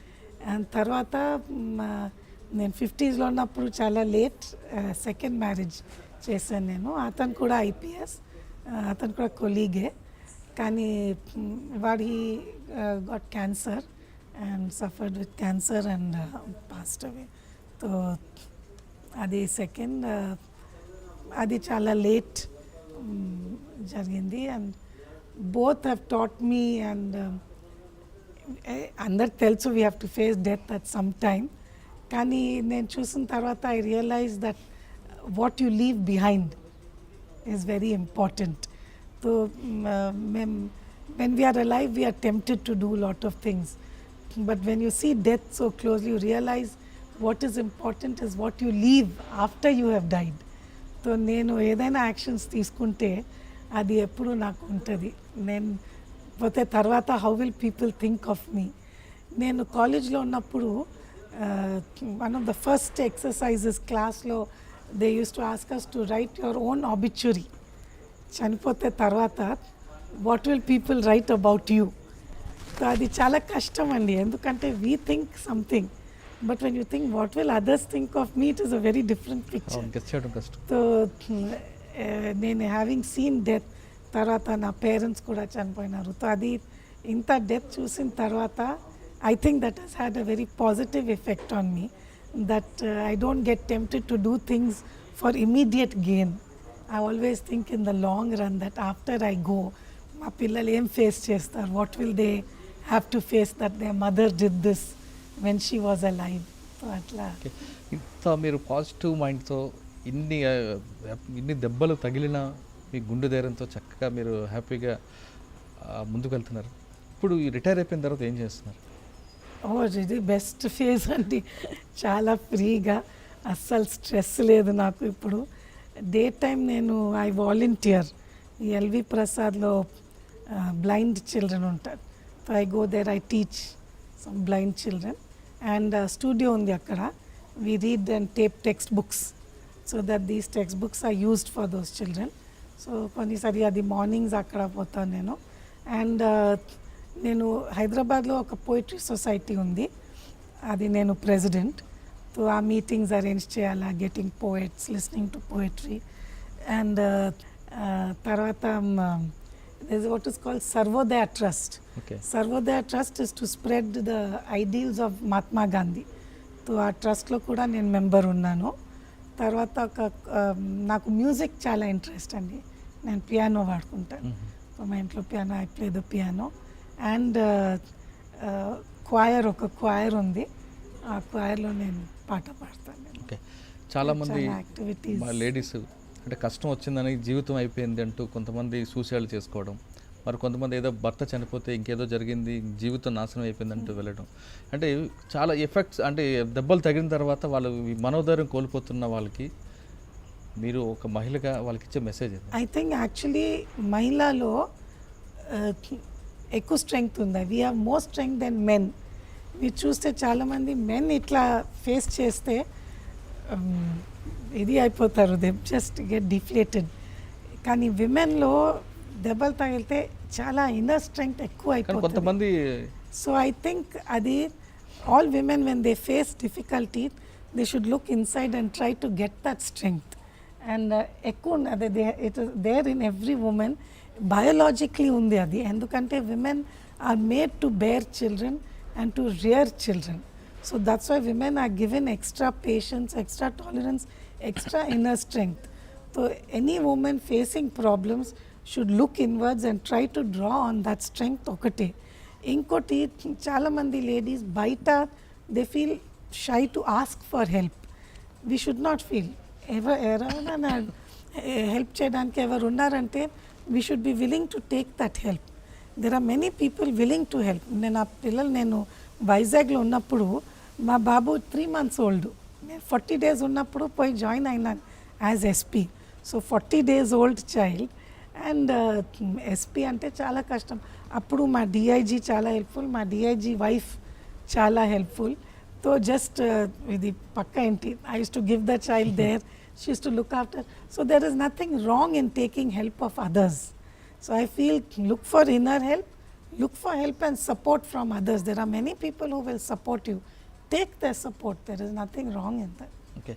And తర్వాత నేను 50s ఉన్నప్పుడు చాలా లేట్ సెకండ్ మ్యారేజ్ చేశాను నేను. అతను కూడా IPS, అతను కూడా కొలీగే. కానీ వాడు he got cancer and suffered with cancer and passed away. So అది సెకండ్, అది చాలా లేట్ జరిగింది. And both have taught me. And అందరికి తెలుసు we have to face death at some time. కానీ నేను చూసిన తర్వాత I realize that what you leave behind is very important. So when we are alive, we are tempted to do a lot of things. But when you see death so closely, you realize what is important is what you leave after you have died. So నేను ఏదైనా యాక్షన్స్ తీసుకుంటే అది ఎప్పుడు నాకు ఉంటుంది. నేను పోతే తర్వాత how will people think of me. నేను కాలేజ్లో ఉన్నప్పుడు one of the first exercises క్లాస్లో they use to ask us to write your own obituary. చనిపోతే తర్వాత what will people write about you. So అది చాలా కష్టం అండి, ఎందుకంటే we think something, but when you think what will others think of me, it is a very different picture. So నేను హ్యావింగ్ సీన్ డెత్, తర్వాత నా పేరెంట్స్ కూడా చనిపోయినారు. సో అది ఇంత డెత్ చూసిన తర్వాత I think that he's had a very positive effect on me, that I don't get tempted to do things for immediate gain. I always think in the long run that after I go, మా పిల్లలు ఏం ఫేస్ చేస్తారు, what will they have to face that they mother did this when she was alive. So అట్లా ఇంత మీరు పాజిటివ్ మైండ్తో ఇన్ని దెబ్బలు తగిలిన మీ గుండె ధైర్యంతో చక్కగా మీరు హ్యాపీగా ముందుకు వెళ్తున్నారు. ఇప్పుడు ఈ రిటైర్ అయిపోయిన తర్వాత ఏం చేస్తున్నారు? ఇది బెస్ట్ ఫేజ్ అండి, చాలా ఫ్రీగా, అస్సలు స్ట్రెస్ లేదు నాకు ఇప్పుడు. డే టైం నేను ఐ వాలంటీర్ ఈ ఎల్వి ప్రసాద్లో బ్లైండ్ చిల్డ్రన్ ఉంటారు. So I go there, I teach some blind children. And studio ఉంది అక్కడ, we read and tape text books so that these text books are used for those children. So కొన్నిసారి అది మార్నింగ్స్ అక్కడ పోతాను నేను. అండ్ నేను హైదరాబాద్లో ఒక పోయిటరీ సొసైటీ ఉంది, అది నేను ప్రెసిడెంట్. సో ఆ మీటింగ్స్ అరేంజ్ చేయాలా, getting poets, listening to poetry. And తర్వాత there's what is called Sarvodaya Trust. Okay. Sarvodaya Trust is to spread the ideals of Mahatma Gandhi. So ఆ ట్రస్ట్లో కూడా నేను మెంబర్ ఉన్నాను. తర్వాత నాకు మ్యూజిక్ చాలా ఇంట్రెస్ట్ అండి, నేను పియానో వాడుకుంటాను. సో మా ఇంట్లో piano, I play the piano. And ఒక క్వైర్ ఉంది, ఆ క్వైర్లో నేను పాట పాడతాను. ఓకే, చాలామంది యాక్టివిటీస్. మా లేడీస్ అంటే కష్టం వచ్చిందని జీవితం అయిపోయింది అంటూ కొంతమంది సూసైడ్ చేసుకోవడం, మరి కొంతమంది ఏదో భర్త చనిపోతే ఇంకేదో జరిగింది జీవితం నాశనం అయిపోయిందంటూ వెళ్ళడం, అంటే చాలా ఎఫెక్ట్స్ అంటే దెబ్బలు తగిలిన తర్వాత వాళ్ళు మనోధైర్యం కోల్పోతున్న వాళ్ళకి మీరు ఒక మహిళగా వాళ్ళకి ఇచ్చే మెసేజ్ ఏంటి? ఐ థింక్ యాక్చువల్లీ మహిళలో ఎక్కువ స్ట్రెంగ్త్ ఉంది. We have more strength than men. మీరు చూస్తే చాలామంది మెన్ ఇట్లా ఫేస్ చేస్తే ఇది అయిపోతారు, దే జస్ట్ గెట్ డిఫ్లేటెడ్. కానీ విమెన్లో దెబ్బలు తగిలితే చాలా ఇన్నర్ స్ట్రెంగ్త్ ఎక్కువ అయిపోతుంది కొంతమంది. సో ఐ థింక్ అది all women when they face difficulty they should look inside and try to get that strength. And ఎక్కువ అది it is there in every woman, biologically ఉంది అది. ఎందుకంటే women are made to bear children and to rear children. So that's why women are given extra patience, extra tolerance, extra inner strength. So any woman facing problems should look inwards and try to draw on that strength ఒకటి. ఇంకోటి చాలామంది లేడీస్ బయట they feel shy to ask for help. We should not feel. ఎవరైనా హెల్ప్ చేయడానికి ఎవరు ఉన్నారంటే we should be willing to take that help. There are many people willing to help. నేను వైజాగ్లో ఉన్నప్పుడు మా బాబు 3 months ఓల్డ్, నేను 40 days ఉన్నప్పుడు పోయి జాయిన్ అయినాను as SP. So 40 days old child and SP అంటే చాలా కష్టం. అప్పుడు మా డిఐజీ చాలా హెల్ప్ఫుల్, మా డిఐజీ వైఫ్ చాలా హెల్ప్ఫుల్. సో జస్ట్ ఇది పక్క ఏంటి, I use to give the child there, she used to look after. So there is nothing wrong in taking help of others. So I feel look for inner help, look for help and support from others. There are many people who will support you. Take their support. There is nothing wrong in that. Okay,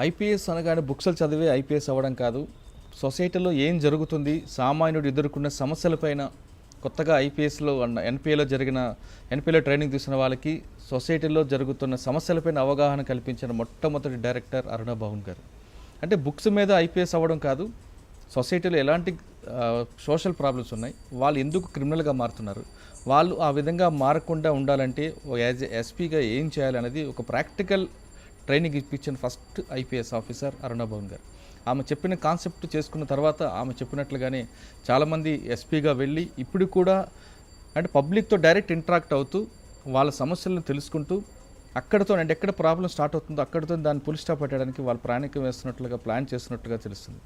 IPS అనగానే బుక్స్లు చదివే ఐపీఎస్ అవ్వడం కాదు, సొసైటీలో ఏం జరుగుతుంది, సామాన్యుడు ఎదుర్కొన్న సమస్యలపైన కొత్తగా ఐపీఎస్లో ఎన్పీఏలో ట్రైనింగ్ తీసుకున్న వాళ్ళకి సొసైటీలో జరుగుతున్న సమస్యలపైన అవగాహన కల్పించిన మొట్టమొదటి డైరెక్టర్ అరుణ భవన్ గారు. అంటే బుక్స్ మీద ఐపీఎస్ అవ్వడం కాదు, సొసైటీలో ఎలాంటి సోషల్ ప్రాబ్లమ్స్ ఉన్నాయి, వాళ్ళు ఎందుకు క్రిమినల్గా మారుతున్నారు, వాళ్ళు ఆ విధంగా మారకుండా ఉండాలంటే యాజ్ ఎస్పీగా ఏం చేయాలనేది ఒక ప్రాక్టికల్ ట్రైనింగ్ ఇప్పించిన first IPS officer Aruna Bhavan గారు. ఆమె చెప్పిన కాన్సెప్ట్ చేసుకున్న తర్వాత ఆమె చెప్పినట్లుగానే చాలామంది ఎస్పీగా వెళ్ళి ఇప్పుడు కూడా అంటే పబ్లిక్తో డైరెక్ట్ ఇంటరాక్ట్ అవుతూ వాళ్ళ సమస్యలను తెలుసుకుంటూ అక్కడితో అంటే ఎక్కడ ప్రాబ్లం స్టార్ట్ అవుతుందో అక్కడితో దాన్ని పులి స్టాప్ పెట్టడానికి వాళ్ళు ప్రణాళిక వేస్తున్నట్లుగా ప్లాన్ చేస్తున్నట్టుగా తెలుస్తుంది.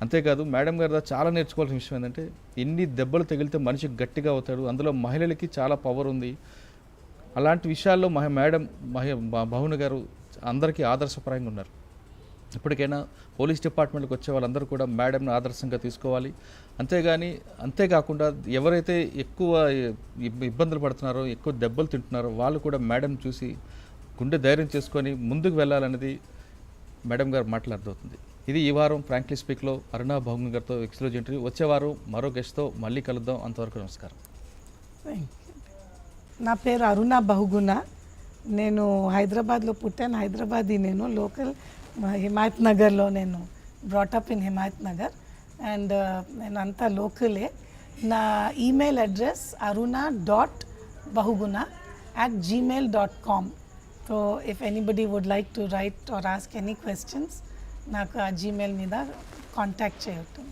అంతేకాదు మేడం గారి చాలా నేర్చుకోవాల్సిన విషయం ఏంటంటే ఎన్ని దెబ్బలు తగిలితే మనిషి గట్టిగా అవుతాడు, అందులో మహిళలకి చాలా పవర్ ఉంది. అలాంటి విషయాల్లో మేడం భవన్ గారు అందరికీ ఆదర్శప్రాయంగా ఉన్నారు. ఇప్పటికైనా పోలీస్ డిపార్ట్మెంట్కి వచ్చే వాళ్ళందరూ కూడా మేడంను ఆదర్శంగా తీసుకోవాలి. అంతేకాకుండా ఎవరైతే ఎక్కువ ఇబ్బందులు పడుతున్నారో, ఎక్కువ దెబ్బలు తింటున్నారో వాళ్ళు కూడా మేడం చూసి గుండె ధైర్యం చేసుకొని ముందుకు వెళ్ళాలనేది మేడం గారు మాట్లాడుతుంది. ఇది ఈ వారం ఫ్రాంక్లీ స్పీక్లో అరుణ భవన్ గారితో ఎక్స్క్లూజివ్ ఇంటర్వ్యూ. వచ్చేవారం మరో గెస్ట్తో మళ్ళీ కలుద్దాం. అంతవరకు నమస్కారం. నా పేరు అరుణ బహుగుణ. నేను హైదరాబాద్లో పుట్టాను. హైదరాబాదీ, నేను లోకల్ హిమాయత్ నగర్లో నేను brought up in Himayat Nagar and నేను అంతా లోకలే. నా email address aruna.bahuguna@gmail.com. So if anybody would like to write or ask any questions నాకు ఆ జీమెయిల్ మీద కాంటాక్ట్ చేయటం.